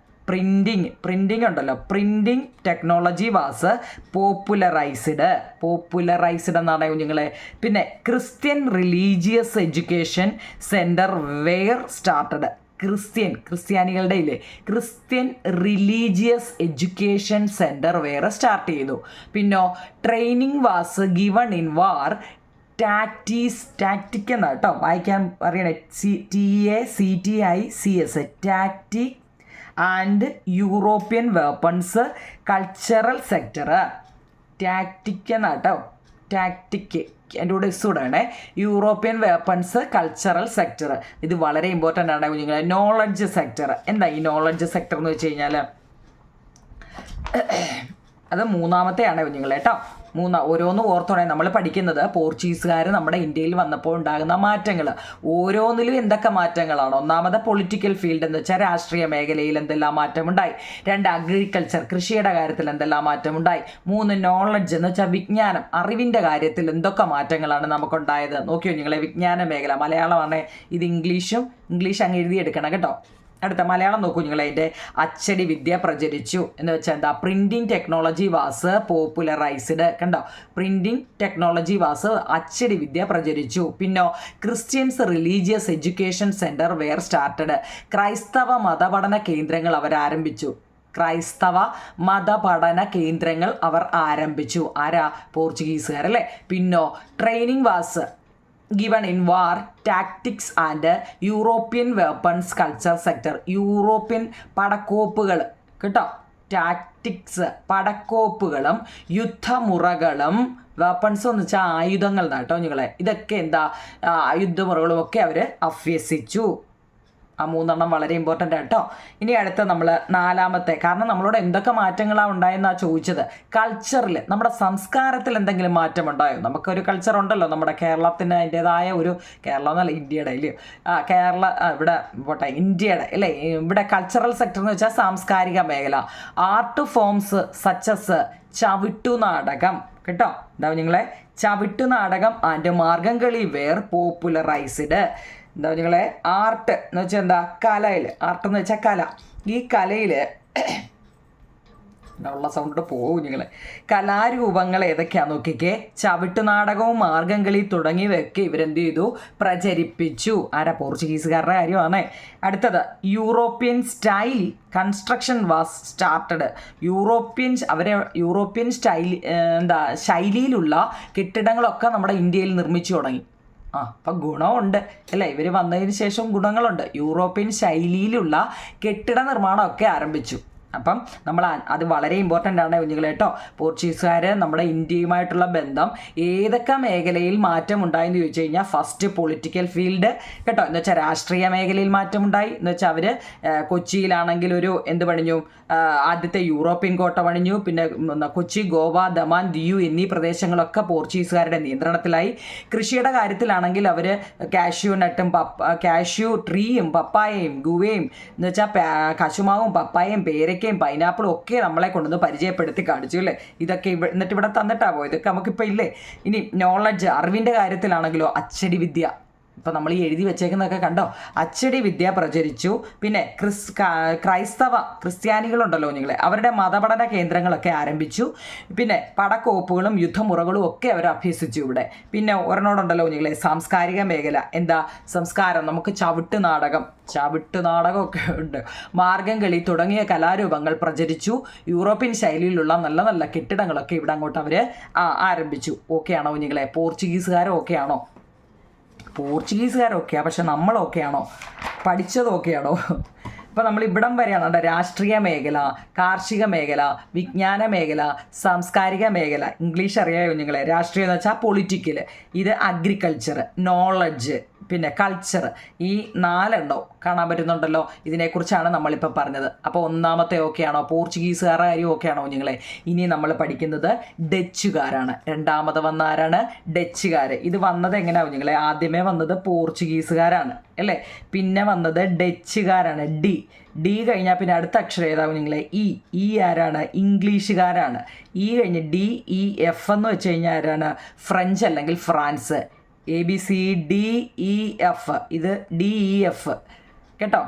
Printing ഉണ്ടല്ലോ, പ്രിൻറ്റിങ് ടെക്നോളജി വാസ് പോപ്പുലറൈസ്ഡ് എന്നാണ് കുഞ്ഞുങ്ങളെ. പിന്നെ Christian religious education centre were started. ക്രിസ്ത്യാനികളുടെ ഇല്ലേ, ക്രിസ്ത്യൻ റിലീജിയസ് എഡ്യൂക്കേഷൻ സെൻറ്റർ വേറെ സ്റ്റാർട്ട് ചെയ്തു. പിന്നോ training was given in war tactic എന്നാണ് കേട്ടോ, വായിക്കാൻ അറിയണേ. TACTICS tactic and European weapons cultural sector. Tactic എന്നാട്ടോ, ടാക്റ്റിക് എൻ്റെ കൂടെ ഇസ്സൂടാണേ. European weapons cultural sector. ഇത് വളരെ ഇമ്പോർട്ടൻ്റ് ആണ് കുഞ്ഞുങ്ങളെ. Knowledge sector. എന്താ ഈ നോളജ് സെക്ടർ എന്ന് വെച്ച് കഴിഞ്ഞാൽ, അത് 3ാമത്തെയാണ് കുഞ്ഞുങ്ങളെ കേട്ടോ. ഓരോന്നും ഓർത്തോടെ നമ്മൾ പഠിക്കുന്നത് പോർച്ചുഗീസുകാർ നമ്മുടെ ഇന്ത്യയിൽ വന്നപ്പോൾ ഉണ്ടാകുന്ന മാറ്റങ്ങൾ. ഓരോന്നിലും എന്തൊക്കെ മാറ്റങ്ങളാണ്. 1ാമത് പൊളിറ്റിക്കൽ ഫീൽഡ് എന്ന് വെച്ചാൽ രാഷ്ട്രീയ മേഖലയിൽ എന്തെല്ലാം മാറ്റമുണ്ടായി. 2 അഗ്രികൾച്ചർ, കൃഷിയുടെ കാര്യത്തിൽ എന്തെല്ലാം മാറ്റമുണ്ടായി. 3 നോളജ് എന്ന് വെച്ചാൽ വിജ്ഞാനം, അറിവിൻ്റെ കാര്യത്തിൽ എന്തൊക്കെ മാറ്റങ്ങളാണ് നമുക്കുണ്ടായത്. നോക്കിയോ നിങ്ങളെ, വിജ്ഞാന മേഖല. മലയാളമാണ് ഇത്, ഇംഗ്ലീഷ് അങ്ങ് എഴുതിയെടുക്കണം കേട്ടോ. അടുത്ത മലയാളം നോക്കൂ നിങ്ങൾ. അതിൻ്റെ അച്ചടി വിദ്യ പ്രചരിച്ചു എന്ന് വെച്ചാൽ എന്താ, പ്രിൻറ്റിങ് ടെക്നോളജി വാസ് പോപ്പുലറൈസ്ഡ്. കണ്ടോ, പ്രിൻറ്റിങ് ടെക്നോളജി വാസ്, അച്ചടി വിദ്യ പ്രചരിച്ചു. പിന്നോ Christians religious education centre were started. ക്രൈസ്തവ മതപഠന കേന്ദ്രങ്ങൾ അവർ ആരംഭിച്ചു. ആരാ, പോർച്ചുഗീസുകാർ അല്ലേ. പിന്നോ training was given in war tactics and European weapons culture sector. European പടക്കോപ്പുകൾ കേട്ടോ, ടാക്ടിക്സ് പടക്കോപ്പുകളും യുദ്ധമുറകളും, വെപ്പൺസ് എന്ന് വെച്ചാൽ ആയുധങ്ങൾ കേട്ടോ നിങ്ങളെ. ഇതൊക്കെ എന്താ, യുദ്ധമുറകളും ഒക്കെ അവർ അഭ്യസിച്ചു. ആ 3 വളരെ ഇമ്പോർട്ടൻ്റ് ആട്ടോ. ഇനി അടുത്ത നമ്മൾ 4ാമത്തെ, കാരണം നമ്മളോട് എന്തൊക്കെ മാറ്റങ്ങളാണ് ഉണ്ടായെന്നാണ് ചോദിച്ചത്. കൾച്ചറിൽ, നമ്മുടെ സംസ്കാരത്തിൽ എന്തെങ്കിലും മാറ്റം ഉണ്ടായോ? നമുക്കൊരു കൾച്ചർ ഉണ്ടല്ലോ, നമ്മുടെ കേരളത്തിന് അതിൻ്റെതായ ഒരു, കേരളം എന്നല്ല ഇന്ത്യയുടെ ഇല്ലയോ, ഇവിടെ പോട്ടെ ഇന്ത്യയുടെ അല്ലേ. ഇവിടെ കൾച്ചറൽ സെക്ടർ എന്ന് വെച്ചാൽ സാംസ്കാരിക മേഖല. ആർട്ട് ഫോംസ് സച്ചസ് ചവിട്ടുനാടകം കേട്ടോ. എന്താ നിങ്ങളെ, ചവിട്ടുനാടകം ആൻഡ് മാർഗംകളി വെയർ പോപ്പുലറൈസ്ഡ്. എന്താ നിങ്ങളെ, ആർട്ട് എന്ന് വെച്ചാൽ എന്താ, കലയിൽ. ആർട്ട് എന്ന് വെച്ചാൽ കല. ഈ കലയിൽ ഉള്ള സൗണ്ട് പോകും നിങ്ങൾ. കലാരൂപങ്ങൾ ഏതൊക്കെയാണെന്ന് നോക്കിക്കേ. ചവിട്ടുനാടകവും മാർഗംകളി തുടങ്ങിയവയൊക്കെ ഇവരെന്ത് ചെയ്തു? പ്രചരിപ്പിച്ചു. ആരാ? പോർച്ചുഗീസുകാരുടെ കാര്യമാണ്. അടുത്തത് European style construction was started. European style ശൈലിയിലുള്ള കെട്ടിടങ്ങളൊക്കെ നമ്മുടെ ഇന്ത്യയിൽ നിർമ്മിച്ചു തുടങ്ങി. അപ്പം ഗുണമുണ്ട് അല്ലേ? ഇവർ വന്നതിന് ശേഷം ഗുണങ്ങളുണ്ട്. യൂറോപ്യൻ ശൈലിയിലുള്ള കെട്ടിട നിർമ്മാണമൊക്കെ ആരംഭിച്ചു. അപ്പം നമ്മൾ അത് വളരെ ഇമ്പോർട്ടൻ്റ് ആണ് കുഞ്ഞുങ്ങൾ കേട്ടോ. പോർച്ചുഗീസുകാർ നമ്മുടെ ഇന്ത്യയുമായിട്ടുള്ള ബന്ധം ഏതൊക്കെ മേഖലയിൽ മാറ്റം ഉണ്ടായെന്ന് ചോദിച്ചു കഴിഞ്ഞാൽ, ഫസ്റ്റ് പൊളിറ്റിക്കൽ ഫീൽഡ് കേട്ടോ, എന്ന് വെച്ചാൽ രാഷ്ട്രീയ മേഖലയിൽ മാറ്റമുണ്ടായി. എന്ന് വെച്ചാൽ അവർ കൊച്ചിയിലാണെങ്കിൽ ഒരു എന്ത് പണിഞ്ഞു? ആദ്യത്തെ യൂറോപ്യൻ കോട്ട പണിഞ്ഞു. പിന്നെ കൊച്ചി, ഗോവ, ദമാൻ, ദിയു എന്നീ പ്രദേശങ്ങളൊക്കെ പോർച്ചുഗീസുകാരുടെ നിയന്ത്രണത്തിലായി. കൃഷിയുടെ കാര്യത്തിലാണെങ്കിൽ അവർ കാഷ്യൂ നട്ടും കാഷ്യൂ ട്രീയും പപ്പായയും ഗുവയും എന്ന് വെച്ചാൽ കശുമാവും പപ്പായയും പേരയ്ക്കയും പൈനാപ്പിളും ഒക്കെ നമ്മളെ കൊണ്ടുവന്ന് പരിചയപ്പെടുത്തി കാണിച്ചു അല്ലേ? ഇതൊക്കെ എന്നിട്ട് ഇവിടെ തന്നിട്ടാ പോയത്. ഇതൊക്കെ നമുക്കിപ്പോൾ ഇല്ലേ? ഇനി നോളജ്, അറിവിൻ്റെ കാര്യത്തിലാണെങ്കിലോ അച്ചടി വിദ്യ. ഇപ്പം നമ്മൾ ഈ എഴുതി വെച്ചേക്കുന്നതൊക്കെ കണ്ടോ? അച്ചടി വിദ്യ പ്രചരിച്ചു. പിന്നെ ക്രിസ്ത്യാനികളുണ്ടല്ലോ നിങ്ങളെ, അവരുടെ മതപഠന കേന്ദ്രങ്ങളൊക്കെ ആരംഭിച്ചു. പിന്നെ പടക്കോപ്പുകളും യുദ്ധമുറകളും ഒക്കെ അവർ അഭ്യസിച്ചു ഇവിടെ. പിന്നെ ഒരെണ്ണോടുണ്ടല്ലോ നിങ്ങളെ, സാംസ്കാരിക മേഖല. എന്താ സംസ്കാരം? നമുക്ക് ചവിട്ട് നാടകമൊക്കെ ഉണ്ട്. മാർഗംകളി തുടങ്ങിയ കലാരൂപങ്ങൾ പ്രചരിച്ചു. യൂറോപ്യൻ ശൈലിയിലുള്ള നല്ല നല്ല കെട്ടിടങ്ങളൊക്കെ ഇവിടെ അങ്ങോട്ട് അവർ ആരംഭിച്ചു. ഓക്കെ ആണോ കുഞ്ഞുങ്ങളെ? പോർച്ചുഗീസുകാരും ഓക്കെ ആണോ? പോർച്ചുഗീസുകാരൊക്കെയാണ്, പക്ഷെ നമ്മളൊക്കെയാണോ? പഠിച്ചതൊക്കെയാണോ? അപ്പോൾ നമ്മൾ ഇവിടം വരെയാണ്. രാഷ്ട്രീയ മേഖല, കാർഷിക മേഖല, വിജ്ഞാന മേഖല, സാംസ്കാരിക മേഖല. ഇംഗ്ലീഷ് അറിയാമോ നിങ്ങളെ? രാഷ്ട്രീയം എന്ന് വെച്ചാൽ പൊളിറ്റിക്കൽ, ഇത് അഗ്രികൾച്ചർ, നോളജ്, പിന്നെ കൾച്ചർ. ഈ 4 കാണാൻ പറ്റുന്നുണ്ടല്ലോ. ഇതിനെക്കുറിച്ചാണ് നമ്മളിപ്പോൾ പറഞ്ഞത്. അപ്പോൾ ഒന്നാമത്തെ ഓക്കെയാണോ? പോർച്ചുഗീസുകാരുടെ കാര്യം ഓക്കെയാണോ നിങ്ങളെ? ഇനി നമ്മൾ പഠിക്കുന്നത് ഡച്ചുകാരാണ്. രണ്ടാമത് വന്ന ആരാണ്? ഡച്ചുകാർ. ഇത് വന്നത് എങ്ങനെയാവും നിങ്ങളെ? ആദ്യമേ വന്നത് പോർച്ചുഗീസുകാരാണ് അല്ലേ? പിന്നെ വന്നത് ഡച്ചുകാരാണ്. ഡി കഴിഞ്ഞാൽ പിന്നെ അടുത്ത അക്ഷരം ഏതാവും നിങ്ങളെ? ഇ ആരാണ്? ഇംഗ്ലീഷുകാരാണ്. കഴിഞ്ഞ് DEF എന്ന് വെച്ച് കഴിഞ്ഞാൽ ആരാണ്? ഫ്രഞ്ച് അല്ലെങ്കിൽ ഫ്രാൻസ്. ABCDEF, ഇത് DEF കേട്ടോ.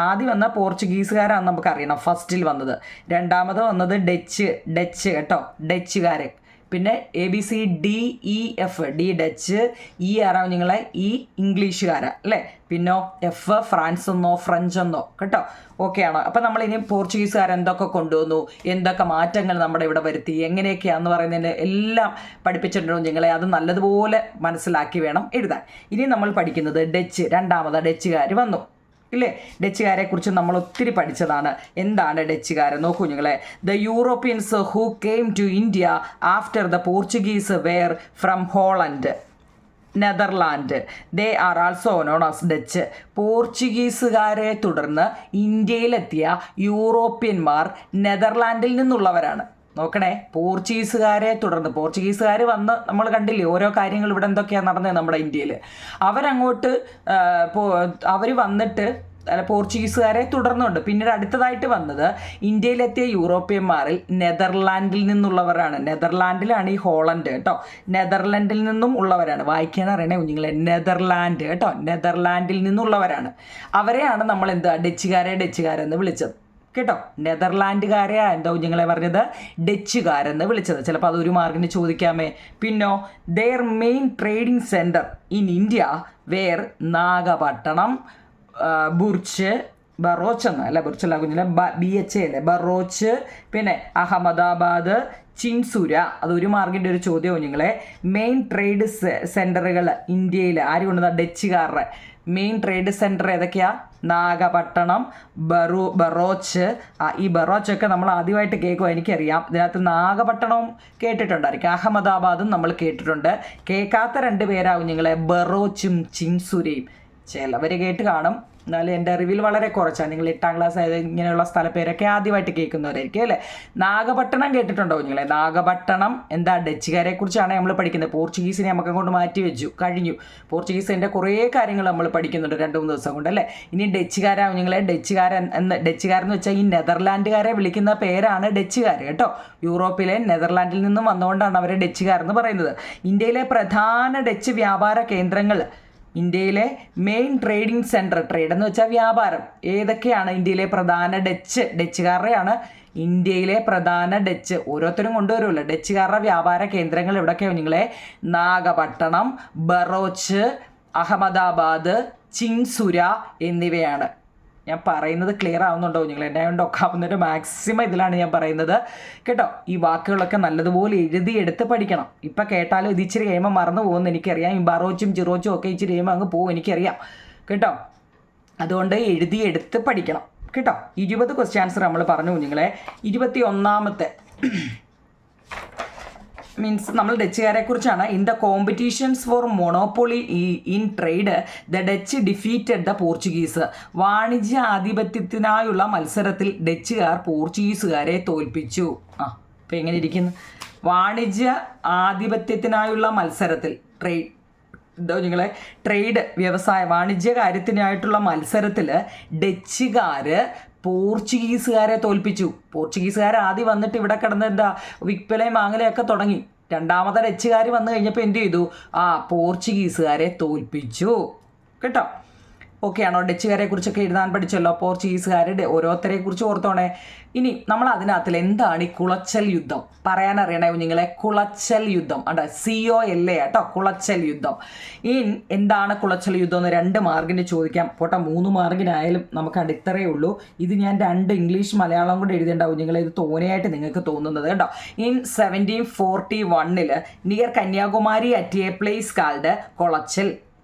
ആദ്യം വന്ന പോർച്ചുഗീസുകാരാണെന്ന് നമുക്കറിയണം, ഫസ്റ്റിൽ വന്നത്. രണ്ടാമത് വന്നത് ഡച്ച് കേട്ടോ, ഡച്ചുകാർ. പിന്നെ ABCDEF, ഡി ഡച്ച്, ആറാവും നിങ്ങളെ ഇംഗ്ലീഷുകാരാ അല്ലേ? പിന്നോ ഫ്രാൻസ് എന്നോ ഫ്രഞ്ച് എന്നോ കേട്ടോ. ഓക്കെ ആണോ? അപ്പം നമ്മളിനി പോർച്ചുഗീസുകാർ എന്തൊക്കെ കൊണ്ടുവന്നു, എന്തൊക്കെ മാറ്റങ്ങൾ നമ്മുടെ ഇവിടെ വരുത്തി, എങ്ങനെയൊക്കെയാണെന്ന് പറയുന്നതിന് എല്ലാം പഠിപ്പിച്ചിട്ടുണ്ടോ നിങ്ങളെ? അത് നല്ലതുപോലെ മനസ്സിലാക്കി വേണം എഴുതാൻ. ഇനി നമ്മൾ പഠിക്കുന്നത് രണ്ടാമത് ഡച്ചുകാർ വന്നു ഇല്ലേ? ഡച്ചുകാരെ കുറിച്ച് നമ്മൾ ഒത്തിരി പഠിച്ചതാണ്. എന്താണ് ഡച്ചുകാർ? നോക്കൂ നിങ്ങളെ. The Europeans who came to India after the Portuguese were from Holland, Netherland, they are also known as Dutch. പോർച്ചുഗീസുകാരെ തുടർന്ന് ഇന്ത്യയിലെത്തിയ യൂറോപ്യന്മാർ നെതർലാൻഡിൽ നിന്നുള്ളവരാണ്. നോക്കണേ, പോർച്ചുഗീസുകാരെ തുടർന്ന് പോർച്ചുഗീസുകാർ വന്ന് നമ്മൾ കണ്ടില്ലേ ഓരോ കാര്യങ്ങൾ ഇവിടെ എന്തൊക്കെയാണ് നടന്നത് നമ്മുടെ ഇന്ത്യയിൽ. അവരങ്ങോട്ട് അവർ വന്നിട്ട് പോർച്ചുഗീസുകാരെ തുടർന്നുണ്ട്. പിന്നീട് അടുത്തതായിട്ട് വന്നത് ഇന്ത്യയിലെത്തിയ യൂറോപ്യന്മാരിൽ നെതർലാൻഡിൽ നിന്നുള്ളവരാണ്. നെതർലാൻഡിലാണ് ഈ ഹോളണ്ട് കേട്ടോ. നെതർലാൻഡിൽ നിന്നും ഉള്ളവരാണ്. വായിക്കാൻ അറിയണേ കുഞ്ഞുങ്ങളെ, നെതർലാൻഡ് കേട്ടോ, നെതർലാൻഡിൽ നിന്നുള്ളവരാണ്. അവരെയാണ് നമ്മൾ ഡച്ചുകാരെന്ന് വിളിച്ചത് കേട്ടോ. നെതർലാൻഡുകാരെ എന്താ കുഞ്ഞുങ്ങളെ പറഞ്ഞത്? ഡച്ചുകാരെന്ന് വിളിച്ചത്. ചിലപ്പോൾ അതൊരു മാർക്കിന് ചോദിക്കാമേ. പിന്നോ their main trading centre in India were Nagapattinam, ബുർച്ച്, ബറോച്ച് എന്നല്ല, ബുർച്ചല്ല കുഞ്ഞിലെ BHA അല്ലേ, ബറോച്ച്, പിന്നെ അഹമ്മദാബാദ്, ചിൻസുര. അതൊരു മാർക്കിൻ്റെ ഒരു ചോദ്യം കുഞ്ഞുങ്ങളെ. മെയിൻ ട്രേഡ് സെൻറ്ററുകൾ ഇന്ത്യയിൽ ആര് കൊണ്ടുവന്ന? ഡച്ചുകാരുടെ മെയിൻ ട്രേഡ് സെൻറ്റർ ഏതൊക്കെയാ? നാഗപട്ടണം, ബറോച്ച്. ഈ ബറോച്ചൊക്കെ നമ്മൾ ആദ്യമായിട്ട് കേൾക്കുമോ? എനിക്കറിയാം. ഇതിനകത്ത് നാഗപട്ടണവും കേട്ടിട്ടുണ്ടായിരിക്കും, അഹമ്മദാബാദും നമ്മൾ കേട്ടിട്ടുണ്ട്. കേൾക്കാത്ത 2 പേരാവും നിങ്ങളെ ബറോച്ചും ചിൻസുരയും. ചിലവർ കേട്ട് കാണും, എന്നാലും എൻ്റെ അറിവിൽ വളരെ കുറച്ചാണ്. നിങ്ങൾ 8ാം ക്ലാസ് ആയത് ഇങ്ങനെയുള്ള സ്ഥലപ്പേരൊക്കെ ആദ്യമായിട്ട് കേൾക്കുന്നവരായിരിക്കും അല്ലേ? നാഗപട്ടണം കേട്ടിട്ടുണ്ടോ നിങ്ങളെ? നാഗപട്ടണം എന്താ? ഡച്ചുകാരെ കുറിച്ചാണ് നമ്മൾ പഠിക്കുന്നത്. പോർച്ചുഗീസിനെ നമുക്ക് അങ്ങോട്ട് മാറ്റി വെച്ചു, കഴിഞ്ഞു. പോർച്ചുഗീസിൻ്റെ കുറേ കാര്യങ്ങൾ നമ്മൾ പഠിക്കുന്നുണ്ട് 2-3 ദിവസം കൊണ്ട് അല്ലേ? ഇനി ഡച്ചുകാരാവും നിങ്ങളെ. ഡച്ചുകാരെന്ന് വെച്ചാൽ ഈ നെതർലാൻഡുകാരെ വിളിക്കുന്ന പേരാണ് ഡച്ചുകാർ കേട്ടോ. യൂറോപ്പിലെ നെതർലാൻഡിൽ നിന്നും വന്നുകൊണ്ടാണ് അവരെ ഡച്ചുകാരെന്ന് പറയുന്നത്. ഇന്ത്യയിലെ പ്രധാന ഡച്ച് വ്യാപാര കേന്ദ്രങ്ങൾ, ഇന്ത്യയിലെ മെയിൻ ട്രേഡിംഗ് സെൻറ്റർ, ട്രേഡ് എന്ന് വെച്ചാൽ വ്യാപാരം, ഏതൊക്കെയാണ് ഇന്ത്യയിലെ പ്രധാന ഡച്ചുകാരുടെയാണ് ഇന്ത്യയിലെ പ്രധാന ഡച്ച് ഓരോരുത്തരും കൊണ്ടുവരുമല്ലോ ഡച്ചുകാരുടെ വ്യാപാര കേന്ദ്രങ്ങൾ എവിടെയൊക്കെയോ നിങ്ങളെ നാഗപട്ടണം, ബറോച്ച്, അഹമ്മദാബാദ്, ചിങ്സുര എന്നിവയാണ്. ഞാൻ പറയുന്നത് ക്ലിയർ ആവുന്നുണ്ടോ നിങ്ങൾ? എന്നെ കൊണ്ടൊക്കെ ആവുന്നൊരു മാക്സിമം ഇതിലാണ് ഞാൻ പറയുന്നത് കേട്ടോ. ഈ വാക്കുകളൊക്കെ നല്ലതുപോലെ എഴുതിയെടുത്ത് പഠിക്കണം. ഇപ്പം കേട്ടാലും ഇത് ഇച്ചിരി കഴിയുമ്പോൾ മറന്നു പോകുമെന്ന് എനിക്കറിയാം. ഈ ബറോച്ചും ചിറോച്ചും ഒക്കെ ഇച്ചിരി കഴിയുമ്പോൾ അങ്ങ് പോകും എനിക്കറിയാം കേട്ടോ. അതുകൊണ്ട് എഴുതിയെടുത്ത് പഠിക്കണം കേട്ടോ. 20 ക്വസ്റ്റ്യൻ ആൻസർ നമ്മൾ പറഞ്ഞു കുഞ്ഞുങ്ങളെ. 21ാമത്തെ മീൻസ് നമ്മൾ ഡച്ചുകാരെ കുറിച്ചാണ്. In the competitions for monopoly in trade the Dutch defeated the Portuguese. വാണിജ്യ ആധിപത്യത്തിനായുള്ള മത്സരത്തിൽ ഡച്ചുകാർ പോർച്ചുഗീസുകാരെ തോൽപ്പിച്ചു. ഇപ്പം എങ്ങനെ ഇരിക്കുന്നു? വാണിജ്യ ആധിപത്യത്തിനായുള്ള മത്സരത്തിൽ നിങ്ങളെ ട്രേഡ് വ്യവസായ വാണിജ്യ കാര്യത്തിനായിട്ടുള്ള മത്സരത്തിൽ ഡച്ചുകാർ പോർച്ചുഗീസുകാരെ തോൽപ്പിച്ചു. പോർച്ചുഗീസുകാർ ആദ്യം വന്നിട്ട് ഇവിടെ കിടന്ന് എന്താ വിൽപ്പലയും വാങ്ങലയൊക്കെ തുടങ്ങി. രണ്ടാമത്തെ ഡച്ചുകാർ വന്നു കഴിഞ്ഞപ്പോൾ എന്ത് ചെയ്തു? പോർച്ചുഗീസുകാരെ തോൽപ്പിച്ചു കേട്ടോ. ഓക്കെ ആണോ? ഡച്ചുകാരെ കുറിച്ചൊക്കെ എഴുതാൻ പഠിച്ചല്ലോ. പോർച്ചുഗീസുകാരുടെ ഓരോരുത്തരെ കുറിച്ച് ഓർത്തോണേ. ഇനി നമ്മൾ അതിനകത്തിൽ എന്താണ് ഈ കുളച്ചൽ യുദ്ധം പറയാനറിയണേ കുഞ്ഞുങ്ങളെ? കുളച്ചൽ യുദ്ധം അണ്ട COLA കേട്ടോ. കുളച്ചൽ യുദ്ധം. എന്താണ് കുളച്ചൽ യുദ്ധം എന്ന് 2 മാർക്കിന് ചോദിക്കാം. പോട്ടെ 3 മാർക്കിനായാലും നമുക്ക് അടിത്തറയേ ഉള്ളൂ. ഇത് ഞാൻ 2 ഇംഗ്ലീഷ് മലയാളം കൂടെ എഴുതേണ്ടാവും കുഞ്ഞുങ്ങളെ. ഇത് തോനെയായിട്ട് നിങ്ങൾക്ക് തോന്നുന്നത് കേട്ടോ. 1741 near Kanyakumari at a place called Colachel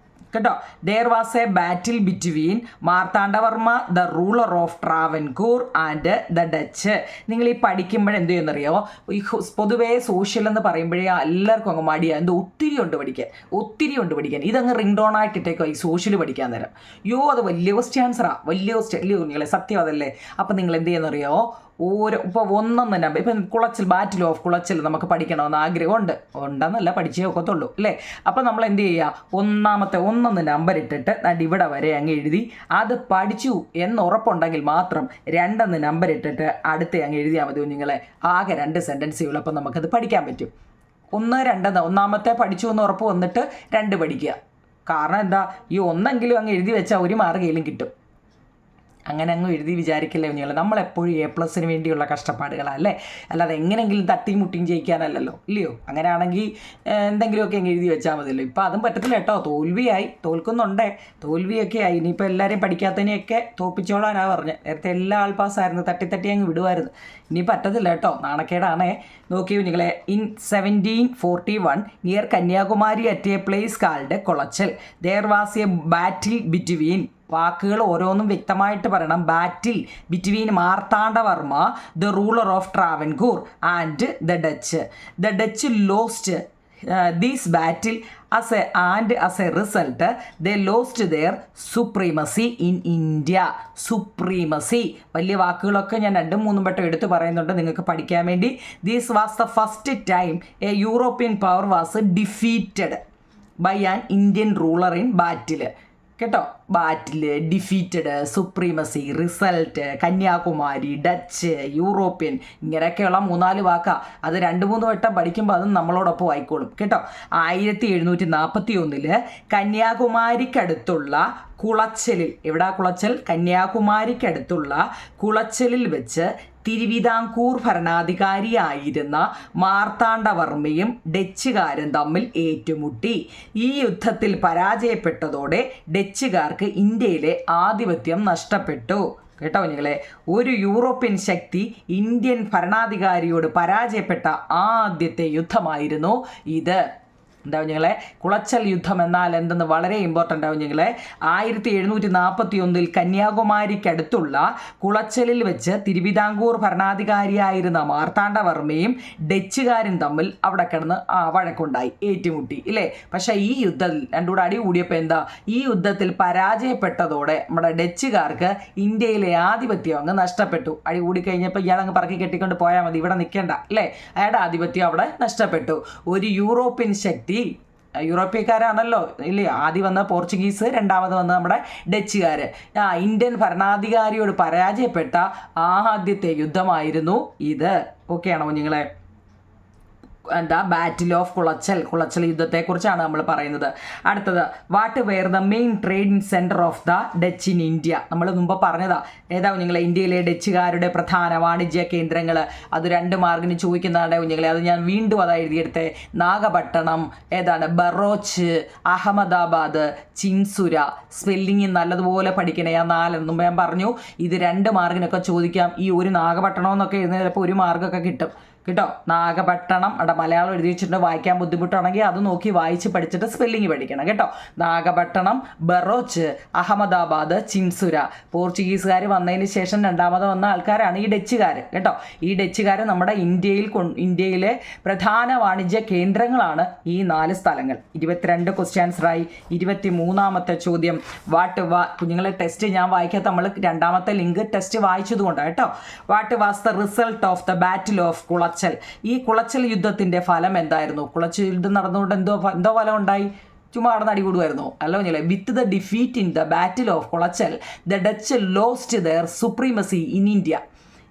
കേട്ടോ. There was a battle between Marthanda Varma the ruler of Travancore and the Dutch. നിങ്ങൾ ഈ പഠിക്കുമ്പോൾ എന്ത് ചെയ്യുന്നറിയോ? ഈ പൊതുവേ സോഷ്യൽ എന്ന് പറയുമ്പോഴേ എല്ലാവർക്കും അങ്ങ് മടിയാണ്. എന്തോ ഒത്തിരി ഉണ്ട് പഠിക്കാൻ. ഇതങ്ങ് റിംഗ് ടോൺ ആയിട്ടിട്ടേക്കോ ഈ സോഷ്യൽ പഠിക്കാൻ നേരം. അത് വലിയ ക്വസ്റ്റ്യൻ ആൻസറാ. വലിയ ക്വസ്റ്റ്യൻ ഇല്ലയോ കുഞ്ഞുങ്ങളെ? സത്യം അതല്ലേ? അപ്പം നിങ്ങൾ എന്ത് ചെയ്യുന്നറിയോ? ഇപ്പോൾ 1 നമ്പർ ഇപ്പം കുളച്ചൽ ബാറ്റിൽ ഓഫ് കുളച്ചൽ നമുക്ക് പഠിക്കണമെന്ന് ആഗ്രഹമുണ്ട്. ഉണ്ടെന്നല്ല, പഠിച്ചേ ഒക്കത്തുള്ളൂ അല്ലേ? അപ്പം നമ്മൾ എന്ത് ചെയ്യുക? 1 നമ്പർ ഇട്ടിട്ട് ഇവിടെ വരെ അങ്ങ് എഴുതി. അത് പഠിച്ചു എന്ന് ഉറപ്പുണ്ടെങ്കിൽ മാത്രം 2 നമ്പർ ഇട്ടിട്ട് അടുത്ത് അങ്ങ് എഴുതിയാൽ മതി കുഞ്ഞുങ്ങളെ. ആകെ 2 സെൻറ്റൻസേ ഉള്ളൂ. അപ്പം നമുക്കത് പഠിക്കാൻ പറ്റും. 1, 2 ഒന്നാമത്തെ പഠിച്ചു എന്ന് ഉറപ്പ് വന്നിട്ട് 2 പഠിക്കുക. കാരണം എന്താ? ഈ ഒന്നെങ്കിലും അങ്ങ് എഴുതി വെച്ചാൽ 1 മാർക്കെങ്കിലും കിട്ടും. അങ്ങനെ അങ്ങ് എഴുതി വിചാരിക്കില്ലേ കുഞ്ഞുങ്ങൾ? നമ്മളെപ്പോഴും A+ വേണ്ടിയുള്ള കഷ്ടപ്പാടുകളല്ലേ, അല്ലാതെ എങ്ങനെയെങ്കിലും തട്ടിയും മുട്ടിയും ജയിക്കാനല്ലല്ലോ, ഇല്ലയോ? അങ്ങനെയാണെങ്കിൽ എന്തെങ്കിലുമൊക്കെ അങ്ങ് എഴുതി വെച്ചാൽ മതിയല്ലോ. ഇപ്പം അതും പറ്റത്തില്ല കേട്ടോ. തോൽക്കുന്നുണ്ടേ, തോൽവിയൊക്കെ ആയി. ഇനിയിപ്പോൾ എല്ലാവരെയും പഠിക്കാത്തതിനെയൊക്കെ തോൽപ്പിച്ചോളാനാണ് പറഞ്ഞത്. നേരത്തെ എല്ലാ ആൾ പാസ്സായിരുന്നു, തട്ടി അങ്ങ് വിടുമായിരുന്നു. ഇനി പറ്റത്തില്ല കേട്ടോ, നാണക്കേടാണേ. നോക്കിയോ നിങ്ങളെ. 1741 near Kanyakumari at a place called Colachel there was a battle between. വാക്കുകൾ ഓരോന്നും വ്യക്തമായിട്ട് പറയണം. Battle between Marthanda Varma the ruler of Travancore and the Dutch. The Dutch lost this battle as a result they lost their supremacy in India. supremacy വലിയ വാക്കുകളൊക്കെ ഞാൻ 2-3 വട്ടം എടുത്ത് പറയുന്നുണ്ട് നിങ്ങൾക്ക് പഠിക്കാൻ വേണ്ടി. This was the first time a European power was defeated by an Indian ruler in battle കേട്ടോ. Battle, defeated, supremacy, result, Kanyakumari, Dutch, European, ഇങ്ങനെയൊക്കെയുള്ള 3-4 വാക്കാ. അത് 2-3 വട്ടം പഠിക്കുമ്പോൾ അതും നമ്മളോടൊപ്പം ആയിക്കോളും കേട്ടോ. 1741 കന്യാകുമാരിക്കടുത്തുള്ള കുളച്ചലിൽ, എവിടാ കുളച്ചൽ? കന്യാകുമാരിക്കടുത്തുള്ള കുളച്ചലിൽ വെച്ച് തിരുവിതാംകൂർ ഭരണാധികാരിയായിരുന്ന മാർത്താണ്ഡവർമ്മയും ഡച്ചുകാരും തമ്മിൽ ഏറ്റുമുട്ടി. ഈ യുദ്ധത്തിൽ പരാജയപ്പെട്ടതോടെ ഡച്ചുകാർക്ക് ഇന്ത്യയിലെ ആധിപത്യം നഷ്ടപ്പെട്ടു കേട്ടോ കുഞ്ഞുങ്ങളെ. ഒരു യൂറോപ്യൻ ശക്തി ഇന്ത്യൻ ഭരണാധികാരിയോട് പരാജയപ്പെട്ട ആദ്യത്തെ യുദ്ധമായിരുന്നു ഇത്. എന്താ കുഞ്ഞുങ്ങളെ? കുളച്ചൽ യുദ്ധം എന്നാൽ എന്തെന്ന് വളരെ ഇമ്പോർട്ടൻ്റ് ആവും കുഞ്ഞുങ്ങളെ. 1741 കന്യാകുമാരിക്കടുത്തുള്ള കുളച്ചലിൽ വെച്ച് തിരുവിതാംകൂർ ഭരണാധികാരിയായിരുന്ന മാർത്താണ്ഡവർമ്മയും ഡച്ചുകാരും തമ്മിൽ അവിടെ കിടന്ന് വഴക്കുണ്ടായി, ഏറ്റുമുട്ടി ഇല്ലേ. പക്ഷേ ഈ യുദ്ധത്തിൽ രണ്ടുകൂടെ അടി കൂടിയപ്പോൾ എന്താ? ഈ യുദ്ധത്തിൽ പരാജയപ്പെട്ടതോടെ നമ്മുടെ ഡച്ചുകാർക്ക് ഇന്ത്യയിലെ ആധിപത്യം അങ്ങ് നഷ്ടപ്പെട്ടു. അടി കൂടിക്കഴിഞ്ഞപ്പോൾ ഇയാളങ്ങ് പറക്കി കെട്ടിക്കൊണ്ട് പോയാൽ മതി, ഇവിടെ നിൽക്കേണ്ട അല്ലേ. അയാളുടെ ആധിപത്യം അവിടെ നഷ്ടപ്പെട്ടു. ഒരു യൂറോപ്യൻ ശക്തി, യൂറോപ്യക്കാരാണല്ലോ ഇല്ലേ, ആദ്യം വന്ന പോർച്ചുഗീസ്, രണ്ടാമത് വന്ന നമ്മുടെ ഡച്ചുകാർ, ഇന്ത്യൻ ഭരണാധികാരിയോട് പരാജയപ്പെട്ട ആദ്യത്തെ യുദ്ധമായിരുന്നു ഇത്. ഓക്കെ ആണോ കുഞ്ഞുങ്ങളെ? എന്താ ബാറ്റിൽ ഓഫ് കുളച്ചൽ യുദ്ധത്തെക്കുറിച്ചാണ് നമ്മൾ പറയുന്നത്. അടുത്തത് what were the main trading centre of the Dutch in India. നമ്മൾ മുമ്പ് പറഞ്ഞതാ ഏതാ കുഞ്ഞുങ്ങളെ, ഇന്ത്യയിലെ ഡച്ചുകാരുടെ പ്രധാന വാണിജ്യ കേന്ദ്രങ്ങൾ. അത് 2 മാർക്കിന് ചോദിക്കുന്നതാണ് കുഞ്ഞുങ്ങളെ. അത് ഞാൻ വീണ്ടും അതാ എഴുതിയെടുത്തേ. നാഗപട്ടണം, ഏതാണ് ബറോച്ച്, അഹമ്മദാബാദ്, ചിൻസുര. സ്പെല്ലിങ് നല്ലതുപോലെ പഠിക്കണേ. ആ 4 മുമ്പ് ഞാൻ പറഞ്ഞു ഇത് 2 മാർക്കിനൊക്കെ ചോദിക്കാം. ഈ ഒരു നാഗപട്ടണം എന്നൊക്കെ എഴുതുന്ന ചിലപ്പോൾ 1 മാർക്കൊക്കെ കിട്ടും കേട്ടോ. നാഗപട്ടണം അവിടെ മലയാളം എഴുതി വെച്ചിട്ടുണ്ട്, വായിക്കാൻ ബുദ്ധിമുട്ടാണെങ്കിൽ അത് നോക്കി വായിച്ച് പഠിച്ചിട്ട് സ്പെല്ലിങ് പഠിക്കണം കേട്ടോ. നാഗപട്ടണം, ബറോച്ച്, അഹമ്മദാബാദ്, ചിൻസുര. പോർച്ചുഗീസുകാർ വന്നതിന് ശേഷം രണ്ടാമത് വന്ന ആൾക്കാരാണ് ഈ ഡച്ചുകാർ കേട്ടോ. ഈ ഡച്ചുകാർ നമ്മുടെ ഇന്ത്യയിലെ പ്രധാന വാണിജ്യ കേന്ദ്രങ്ങളാണ് ഈ 4 സ്ഥലങ്ങൾ. 22 ക്വസ്റ്റ്യൻസറായി. 23ാമത്തെ ചോദ്യം കുഞ്ഞുങ്ങളെ ടെസ്റ്റ് ഞാൻ വായിക്കാത്ത, നമ്മൾ 2ാമത്തെ ലിങ്ക് ടെസ്റ്റ് വായിച്ചതുകൊണ്ടാണ് കേട്ടോ. What was the result of the battle of Colachel. ഈ കുളച്ചൽ യുദ്ധത്തിന്റെ ഫലം എന്തായിരുന്നു? കുളച്ചൽ യുദ്ധം നടന്നുകൊണ്ട് എന്തോ ഫലം ഉണ്ടായി? ചുമ്മാ നടന്ന് അടികൂടുമായിരുന്നു അല്ല കുഞ്ഞിലെ. With the defeat in the battle of Colachel the Dutch lost their supremacy in India.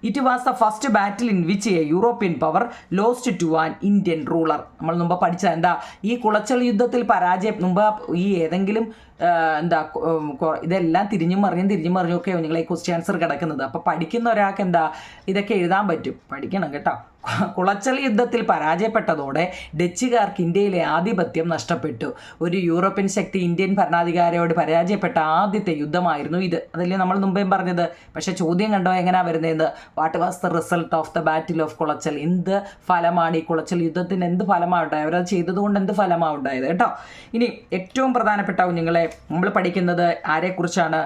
It was the first battle in which a European power lost to an Indian ruler. നമ്മൾ മുമ്പ് പഠിച്ച എന്താ ഈ കുളച്ചൽ യുദ്ധത്തിൽ മുമ്പ് ഈ ഏതെങ്കിലും ഇതെല്ലാം തിരിഞ്ഞും മറിഞ്ഞും ഒക്കെ നിങ്ങളെ ക്വസ്റ്റ്യൻ ആൻസർ കിടക്കുന്നത്. അപ്പോൾ പഠിക്കുന്ന ഒരാൾക്ക് ഇതൊക്കെ എഴുതാൻ പറ്റും. പഠിക്കണം കേട്ടോ. കുളച്ചൽ യുദ്ധത്തിൽ പരാജയപ്പെട്ടതോടെ ഡച്ചുകാർക്ക് ഇന്ത്യയിലെ ആധിപത്യം നഷ്ടപ്പെട്ടു. ഒരു യൂറോപ്യൻ ശക്തി ഇന്ത്യൻ ഭരണാധികാരിയോട് പരാജയപ്പെട്ട ആദ്യത്തെ യുദ്ധമായിരുന്നു ഇത്. അതല്ലേ നമ്മൾ മുമ്പേ പറഞ്ഞത്. പക്ഷെ ചോദ്യം കണ്ടോ എങ്ങനെയാണ് വരുന്നത്? What was the result of the battle of Colachel. എന്ത് ഫലമാണ് ഈ കുളച്ചൽ യുദ്ധത്തിന് എന്ത് ഫലമാണ് ഉണ്ടായത്? അവരത് ചെയ്തതുകൊണ്ട് എന്ത് ഫലമാണ് ഉണ്ടായത് കേട്ടോ. ഇനി ഏറ്റവും പ്രധാനപ്പെട്ട കുഞ്ഞുങ്ങളെ നമ്മൾ പഠിക്കുന്നത് ആരെക്കുറിച്ചാണ്?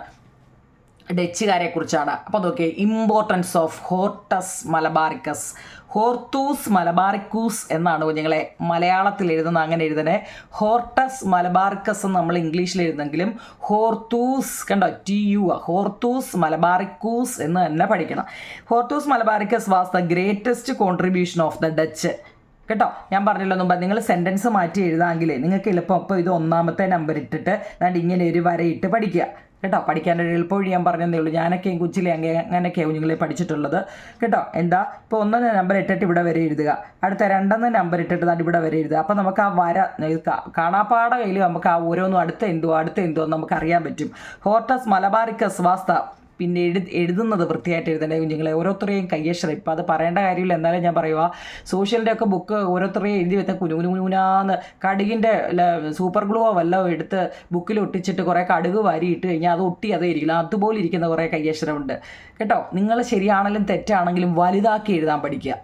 ഡച്ചുകാരെ കുറിച്ചാണ്. അപ്പോൾ നോക്കിയേ, ഇമ്പോർട്ടൻസ് ഓഫ് ഹോർട്ടസ് മലബാറിക്കസ്. ഹോർത്തൂസ് മലബാറിക്കൂസ് എന്നാണ് കുഞ്ഞുങ്ങളെ മലയാളത്തിൽ എഴുതുന്നത്. അങ്ങനെ എഴുതണേ. ഹോർട്ടസ് മലബാറിക്കസ് എന്ന് നമ്മൾ ഇംഗ്ലീഷിൽ എഴുതുന്നെങ്കിലും ഹോർത്തൂസ് കണ്ടോ, TU ഹോർത്തൂസ് മലബാറിക്കൂസ് എന്ന് തന്നെ പഠിക്കണം. Hortus Malabaricus was the greatest contribution of the Dutch കേട്ടോ. ഞാൻ പറഞ്ഞല്ലോ മുമ്പ് നിങ്ങൾ സെൻറ്റൻസ് മാറ്റി എഴുതാമെങ്കിൽ നിങ്ങൾക്ക് എളുപ്പം. അപ്പോൾ ഇത് 1ാമത്തെ നമ്പർ ഇട്ടിട്ട് ഇങ്ങനെ ഒരു വരയിട്ട് പഠിക്കുക കേട്ടോ. പഠിക്കാനൊരു എളുപ്പവഴി ഞാൻ പറഞ്ഞതേ ഉള്ളൂ. ഞാനൊക്കെയും കൊച്ചിലെ അങ്ങനെയൊക്കെയാണ് കുഞ്ഞുങ്ങളെ പഠിച്ചിട്ടുള്ളത് കേട്ടോ. എന്താ ഇപ്പോൾ 1 നമ്പർ ഇട്ടിട്ട് ഇവിടെ വരെ എഴുതുക, അടുത്ത 2 നമ്പർ ഇട്ടിട്ട് ഇവിടെ വരെ എഴുതുക. അപ്പോൾ നമുക്ക് ആ വര കാണാപ്പാട കയ്യിൽ നമുക്ക് ആ ഓരോന്നും അടുത്ത എന്തോ നമുക്ക് അറിയാൻ പറ്റും. ഹോർട്ടസ് മലബാറിക്കസ് വാസ്ത. പിന്നെ എഴുതുന്നത് വൃത്തിയായിട്ട് എഴുതേണ്ട കുഞ്ഞുങ്ങളെ. ഓരോരുത്തരെയും കയ്യക്ഷരം. ഇപ്പം അത് പറയേണ്ട കാര്യമില്ല, എന്നാലും ഞാൻ പറയുക. സോഷ്യലിൻ്റെ ഒക്കെ ബുക്ക് ഓരോരുത്തരെയും എഴുതി വെച്ചാൽ കുനുകുനുകുനാന്ന് കടുകിൻ്റെ സൂപ്പർ ഗ്ലൂവോ വല്ലതും എടുത്ത് ബുക്കിൽ ഒട്ടിച്ചിട്ട് കുറേ കടുക് വാരി ഇട്ട് കഴിഞ്ഞാൽ അത് ഒട്ടി അതേ ഇരിക്കില്ല. അതുപോലെ ഇരിക്കുന്ന കുറേ കയ്യക്ഷരമുണ്ട് കേട്ടോ. നിങ്ങൾ ശരിയാണെങ്കിലും തെറ്റാണെങ്കിലും വലുതാക്കി എഴുതാൻ പഠിക്കുക.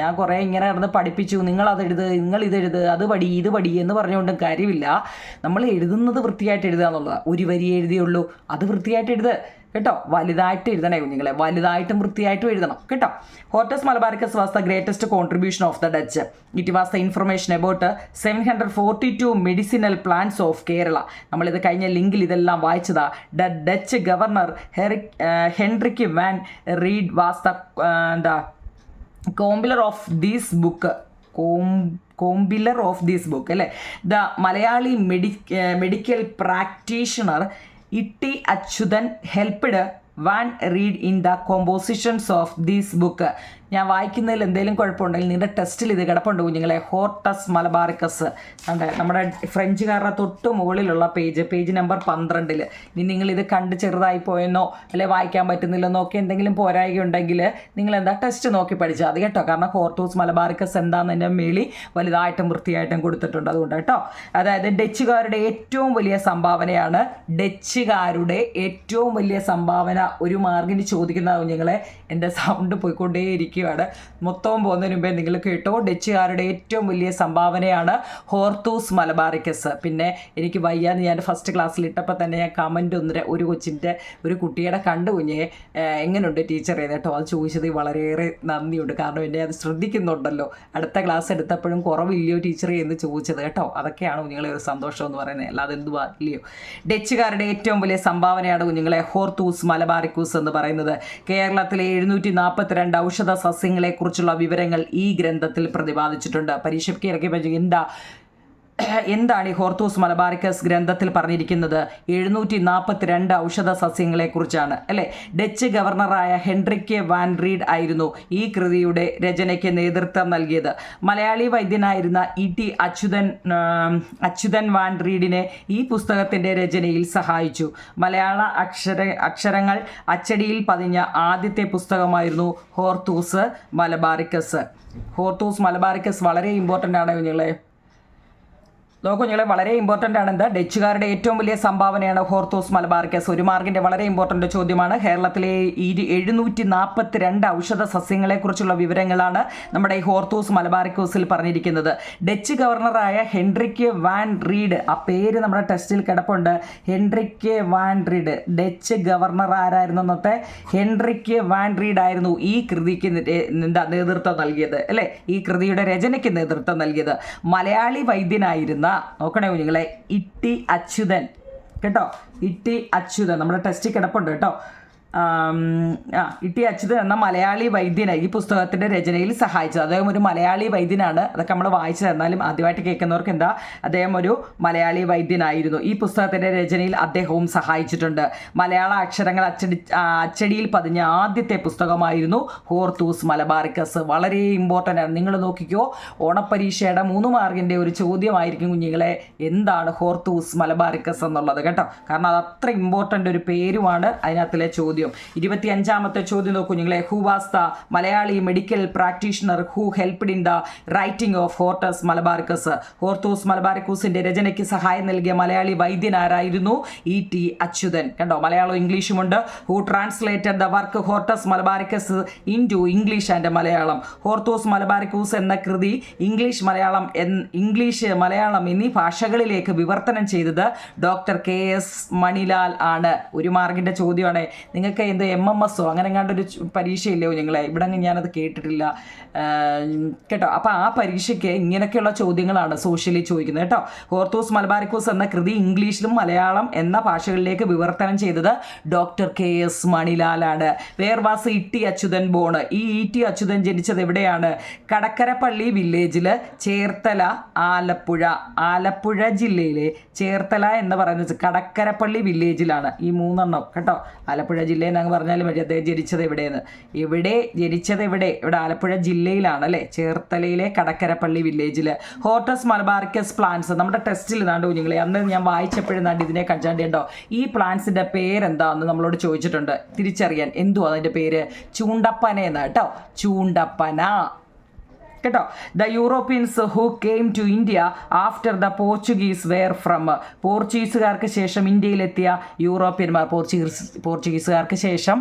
ഞാൻ കുറേ ഇങ്ങനെ കിടന്ന് പഠിപ്പിച്ചു, നിങ്ങളതെഴുത്, നിങ്ങളിതെഴുത്, ഇത് പടി എന്ന് പറഞ്ഞുകൊണ്ടും കാര്യമില്ല. നമ്മൾ എഴുതുന്നത് വൃത്തിയായിട്ട് എഴുതുക എന്നുള്ളത്. ഒരു വരി എഴുതിയുള്ളൂ, അത് വൃത്തിയായിട്ട് എഴുതുക കേട്ടോ. വലുതായിട്ട് എഴുതണേ കുഞ്ഞുങ്ങളെ. വലുതായിട്ടും വൃത്തിയായിട്ടും എഴുതണം കേട്ടോ. Hortus Malabaricus was the greatest contribution of the Dutch. It was the information about 742 medicinal plants of Kerala. നമ്മളിത് കഴിഞ്ഞ ലിങ്കിൽ ഇതെല്ലാം വായിച്ചതാ. The Dutch governor Hendrik van Rheede was the compiler of these book. Compiler of these book അല്ലേ. The Malayali medical practitioner Itty Achuthan helped van Rheede in the compositions of these book. ഞാൻ വായിക്കുന്നതിൽ എന്തെങ്കിലും കുഴപ്പമുണ്ടെങ്കിൽ നിങ്ങളുടെ ടെസ്റ്റിൽ ഇത് കിടപ്പുണ്ട് കുഞ്ഞുങ്ങളെ. ഹോർട്ടസ് മലബാറിക്കസ് നമ്മുടെ ഫ്രഞ്ചുകാരുടെ തൊട്ട് മുകളിലുള്ള പേജ് നമ്പർ 12. ഇനി നിങ്ങളിത് കണ്ട് ചെറുതായി പോയെന്നോ അല്ലെ വായിക്കാൻ പറ്റുന്നില്ലെന്നോ ഒക്കെ എന്തെങ്കിലും പോരായ്ക ഉണ്ടെങ്കിൽ നിങ്ങൾ ടെസ്റ്റ് നോക്കി പഠിച്ചാൽ അത് കേട്ടോ. കാരണം ഹോർട്ടൂസ് മലബാറിക്കസ് എന്താണെന്ന് മേളി വലുതായിട്ടും വൃത്തിയായിട്ടും കൊടുത്തിട്ടുണ്ട്. അതുകൊണ്ട് കേട്ടോ. അതായത് ഡച്ചുകാരുടെ ഏറ്റവും വലിയ സംഭാവനയാണ്. ഡച്ചുകാരുടെ ഏറ്റവും വലിയ സംഭാവന 1 മാർക്കിന് ചോദിക്കുന്ന കുഞ്ഞുങ്ങളെ. എൻ്റെ സൗണ്ട് പോയിക്കൊണ്ടേയിരിക്കും. മൊത്തവും പോകുന്നതിന് മുമ്പേ നിങ്ങൾ കേട്ടോ. ഡച്ചുകാരുടെ ഏറ്റവും വലിയ സംഭാവനയാണ് ഹോർത്തൂസ് മലബാറിക്കസ്. പിന്നെ എനിക്ക് വയ്യാന്ന് ഞാൻ ഫസ്റ്റ് ക്ലാസ്സിൽ ഇട്ടപ്പോൾ തന്നെ ഞാൻ കമൻറ്റ് ഒരു കുട്ടിയുടെ കണ്ടു കുഞ്ഞെ എങ്ങനെയുണ്ട് ടീച്ചർ കേട്ടോ. അത് ചോദിച്ചത് വളരെയേറെ നന്ദിയുണ്ട്. കാരണം എന്നെ അത് ശ്രദ്ധിക്കുന്നുണ്ടല്ലോ. അടുത്ത ക്ലാസ് എടുത്തപ്പോഴും കുറവില്ലയോ ടീച്ചറെ എന്ന് ചോദിച്ചത് കേട്ടോ. അതൊക്കെയാണ് കുഞ്ഞുങ്ങളെ ഒരു സന്തോഷം എന്ന് പറയുന്നത്. അല്ലാതെ എന്തുവാ ഇല്ലയോ. ഡച്ചുകാരുടെ ഏറ്റവും വലിയ സംഭാവനയാണ് കുഞ്ഞുങ്ങളെ ഹോർത്തൂസ് മലബാറിക്കൂസ് എന്ന് പറയുന്നത്. കേരളത്തിലെ 742 ഔഷധ സസ്യങ്ങളെക്കുറിച്ചുള്ള വിവരങ്ങൾ ഈ ഗ്രന്ഥത്തിൽ പ്രതിപാദിച്ചിട്ടുണ്ട്. പരീക്ഷയ്ക്ക് ഇറക്കി എന്താ എന്താണ് ഈ ഹോർത്തൂസ് മലബാറിക്കസ് ഗ്രന്ഥത്തിൽ പറഞ്ഞിരിക്കുന്നത്? 742 ഔഷധ സസ്യങ്ങളെക്കുറിച്ചാണ് അല്ലേ. ഡച്ച് ഗവർണറായ ഹെൻറിക്ക് വാൻ റീഡ് ആയിരുന്നു ഈ കൃതിയുടെ രചനയ്ക്ക് നേതൃത്വം നൽകിയത്. മലയാളി വൈദ്യനായിരുന്ന E.T. അച്യുതൻ വാൻ റീഡിനെ ഈ പുസ്തകത്തിൻ്റെ രചനയിൽ സഹായിച്ചു. മലയാള അക്ഷരങ്ങൾ അച്ചടിയിൽ പതിഞ്ഞ ആദ്യത്തെ പുസ്തകമായിരുന്നു ഹോർത്തൂസ് മലബാറിക്കസ്. ഹോർത്തൂസ് മലബാറിക്കസ് വളരെ ഇമ്പോർട്ടൻ്റ് ആണ് കുഞ്ഞുങ്ങളെ. നോക്കൂ കുഞ്ഞുങ്ങളെ, വളരെ ഇമ്പോർട്ടൻ്റ് ആണ്. എന്താ? ഡച്ചുകാരുടെ ഏറ്റവും വലിയ സംഭാവനയാണ് ഹോർത്തൂസ് മലബാറിക്കസ്. ഒരു മാർക്കിൻ്റെ വളരെ ഇമ്പോർട്ടൻ്റ് ചോദ്യമാണ്. കേരളത്തിലെ 742 ഔഷധ സസ്യങ്ങളെക്കുറിച്ചുള്ള വിവരങ്ങളാണ് നമ്മുടെ ഈ ഹോർത്തൂസ് മലബാറിക്കസിൽ പറഞ്ഞിരിക്കുന്നത്. ഡച്ച് ഗവർണറായ ഹെൻറിക്ക് വാൻ റീഡ്, ആ പേര് നമ്മുടെ ടെസ്റ്റിൽ കിടപ്പുണ്ട്. Henrik van read, Dutch governor ആരായിരുന്നു അന്നത്തെ? ഹെൻറിക്ക് വാൻ റീഡ് ആയിരുന്നു ഈ കൃതിക്ക് നേതൃത്വം നൽകിയത് അല്ലേ. ഈ കൃതിയുടെ രചനയ്ക്ക് നേതൃത്വം നൽകിയത്. മലയാളി വൈദ്യനായിരുന്ന, നോക്കണേ കുഞ്ഞുങ്ങളെ, E.T. അച്യുതൻ കേട്ടോ. E.T. അച്യുതൻ നമ്മുടെ ടെസ്റ്റിൽ കിടപ്പുണ്ട് കേട്ടോ. E.T. അച്യുതൻ എന്ന മലയാളി വൈദ്യനെ ഈ പുസ്തകത്തിൻ്റെ രചനയിൽ സഹായിച്ചത്. അദ്ദേഹം ഒരു മലയാളി വൈദ്യനാണ്. അതൊക്കെ നമ്മൾ വായിച്ചു തന്നാലും ആദ്യമായിട്ട് കേൾക്കുന്നവർക്ക് എന്താ, അദ്ദേഹം ഒരു മലയാളി വൈദ്യനായിരുന്നു. ഈ പുസ്തകത്തിൻ്റെ രചനയിൽ അദ്ദേഹവും സഹായിച്ചിട്ടുണ്ട്. മലയാള അക്ഷരങ്ങൾ അച്ചടിയിൽ പതിഞ്ഞ ആദ്യത്തെ പുസ്തകമായിരുന്നു ഹോർത്തൂസ് മലബാറിക്കസ്. വളരെ ഇമ്പോർട്ടൻ്റ് ആണ്. നിങ്ങൾ നോക്കിക്കോ, ഓണപ്പരീക്ഷയുടെ 3 മാർക്കിൻ്റെ ഒരു ചോദ്യമായിരിക്കും കുഞ്ഞുങ്ങളെ, എന്താണ് ഹോർത്തൂസ് മലബാറിക്കസ് എന്നുള്ളത് കേട്ടോ. കാരണം അത് അത്ര ഇമ്പോർട്ടൻ്റ് ഒരു പേരുമാണ് അതിനകത്തിലെ ചോദ്യം. 25ാമത്തെ ചോദ്യം നോക്കൂ കുഞ്ഞുങ്ങളെ. Who was the Malayali medical practitioner who helped in the writing of Hortus Malabaricus? Hortus മലബാറിക്കസിന്റെ രചനയ്ക്ക് സഹായം നൽകിയ മലയാളി വൈദ്യൻ ആരായിരുന്നു? E.T. അച്യുതൻ. കണ്ടോ, മലയാളവും ഇംഗ്ലീഷുമുണ്ട്. Who translated the work Hortus Malabaricus in to English and Malayalam? Hortus Malabaricus എന്ന കൃതി ഇംഗ്ലീഷ് മലയാളം എന്നീ ഭാഷകളിലേക്ക് വിവർത്തനം ചെയ്തത് ഡോക്ടർ KS മണിലാൽ ആണ്. ഒരു മാർക്കിൻ്റെ ചോദ്യമാണ്. നിങ്ങൾക്ക് എന്ത് MMSO അങ്ങനെ എങ്ങാണ്ടൊരു പരീക്ഷയില്ലയോ നിങ്ങളെ? ഇവിടെ ഞാനത് കേട്ടിട്ടില്ല കേട്ടോ. അപ്പോൾ ആ പരീക്ഷയ്ക്ക് ഇങ്ങനെയൊക്കെയുള്ള ചോദ്യങ്ങളാണ് സോഷ്യലി ചോദിക്കുന്നത് കേട്ടോ. ഹോർത്തൂസ് മലബാറിക്കസ് എന്ന കൃതി ഇംഗ്ലീഷിലും മലയാളം എന്ന ഭാഷകളിലേക്ക് വിവർത്തനം ചെയ്തത് ഡോക്ടർ KS മണിലാലാണ്. Where was E.T. Achuthan born? ഈ E.T. അച്യുതൻ ജനിച്ചത് എവിടെയാണ്? കടക്കരപ്പള്ളി വില്ലേജിൽ, ചേർത്തല, ആലപ്പുഴ ജില്ലയിലെ ചേർത്തല എന്ന് പറയുന്നത് കടക്കരപ്പള്ളി വില്ലേജിലാണ്. ഈ 3 കേട്ടോ. ആലപ്പുഴ ജില്ലയിൽ അങ്ങ് പറഞ്ഞാലും മതി അദ്ദേഹം ജനിച്ചത് എവിടെയെന്ന്. ഇവിടെ ആലപ്പുഴ ജില്ലയിലാണ് അല്ലേ, ചേർത്തലയിലെ കടക്കരപ്പള്ളി വില്ലേജിൽ. ഹോർത്തൂസ് മലബാറിക്കസ് പ്ലാന്റ്സ് നമ്മുടെ ടെസ്റ്റിൽ ഇതാണ്ട് കുഞ്ഞുങ്ങളെ, അന്ന് ഞാൻ വായിച്ചപ്പോഴും നാണ്ട് ഇതിനെ കണ്ടാണ്ടോ. ഈ പ്ലാന്റ്സിൻ്റെ പേരെന്താന്ന് നമ്മളോട് ചോദിച്ചിട്ടുണ്ട്. തിരിച്ചറിയാൻ എന്തുവാ അതിൻ്റെ പേര്? ചൂണ്ടപ്പന എന്നാ കേട്ടോ, ചൂണ്ടപ്പന കേട്ടോ. The Europeans who came to India after the Portuguese were from? പോർച്ചുഗീസുകാർക്ക് ശേഷം ഇന്ത്യയിലെത്തിയ യൂറോപ്യന്മാർ. പോർച്ചുഗീസുകാർക്ക് ശേഷം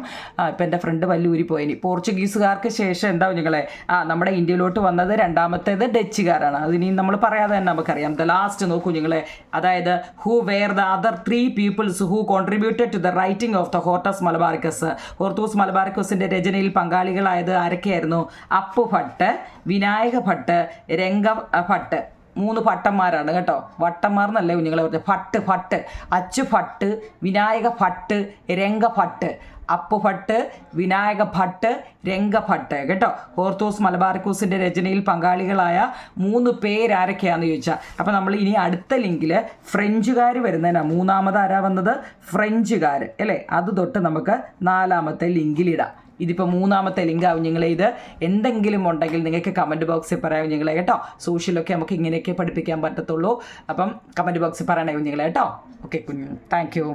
ഇപ്പം എൻ്റെ ഫ്രണ്ട് വല്ലൂരി പോയിനി. പോർച്ചുഗീസുകാർക്ക് ശേഷം എന്താ കുഞ്ഞുങ്ങളെ, നമ്മുടെ ഇന്ത്യയിലോട്ട് വന്നത് രണ്ടാമത്തേത് ഡച്ചുകാരാണ്. അതിനി നമ്മൾ പറയാതെ തന്നെ നമുക്കറിയാം. ദ ലാസ്റ്റ് നോക്കൂ കുഞ്ഞുങ്ങളെ, അതായത് who were the other 3 peoples who contributed to the writing of the Hortus Malabaricus? Hortus മലബാറിക്കസിൻ്റെ രചനയിൽ പങ്കാളികളായത് ആരൊക്കെയായിരുന്നു? അപ്പു ഭട്ട്, വിനായക ഭട്ട്, രംഗ ഭട്ട്. 3 ഭട്ടന്മാരാണ് കേട്ടോ. വട്ടന്മാർ എന്നല്ലേ കുഞ്ഞുങ്ങളെ പറഞ്ഞത്. ഭട്ട്, അച്ചു ഭട്ട്, വിനായക ഭട്ട്, രംഗ ഭട്ട്. അപ്പു ഭട്ട്, വിനായക ഭട്ട്, രംഗ ഭട്ട് കേട്ടോ. ഹോർത്തൂസ് മലബാറിക്കസിൻ്റെ രചനയിൽ പങ്കാളികളായ 3 പേരാരൊക്കെയാണെന്ന് ചോദിച്ചാൽ, അപ്പോൾ നമ്മൾ ഇനി അടുത്ത ലിങ്കിൽ ഫ്രഞ്ചുകാർ വരുന്നതിനാണ്. 3ാമത് ആരാ വന്നത്? ഫ്രഞ്ചുകാർ അല്ലേ. അത് തൊട്ട് നമുക്ക് 4ാമത്തെ ലിങ്കിലിടാം. ഇതിപ്പോൾ 3ാമത്തെ ലിങ്കാവും നിങ്ങളെ. ഇത് എന്തെങ്കിലും ഉണ്ടെങ്കിൽ നിങ്ങൾക്ക് കമൻറ്റ് ബോക്സിൽ പറയാം നിങ്ങളെ കേട്ടോ. സോഷ്യലൊക്കെ നമുക്ക് ഇങ്ങനെയൊക്കെ പഠിപ്പിക്കാൻ പറ്റത്തുള്ളൂ. അപ്പം കമൻറ്റ് ബോക്സിൽ പറയണേ കുഞ്ഞുങ്ങളെ കേട്ടോ. ഓക്കെ കുഞ്ഞു, താങ്ക് യു.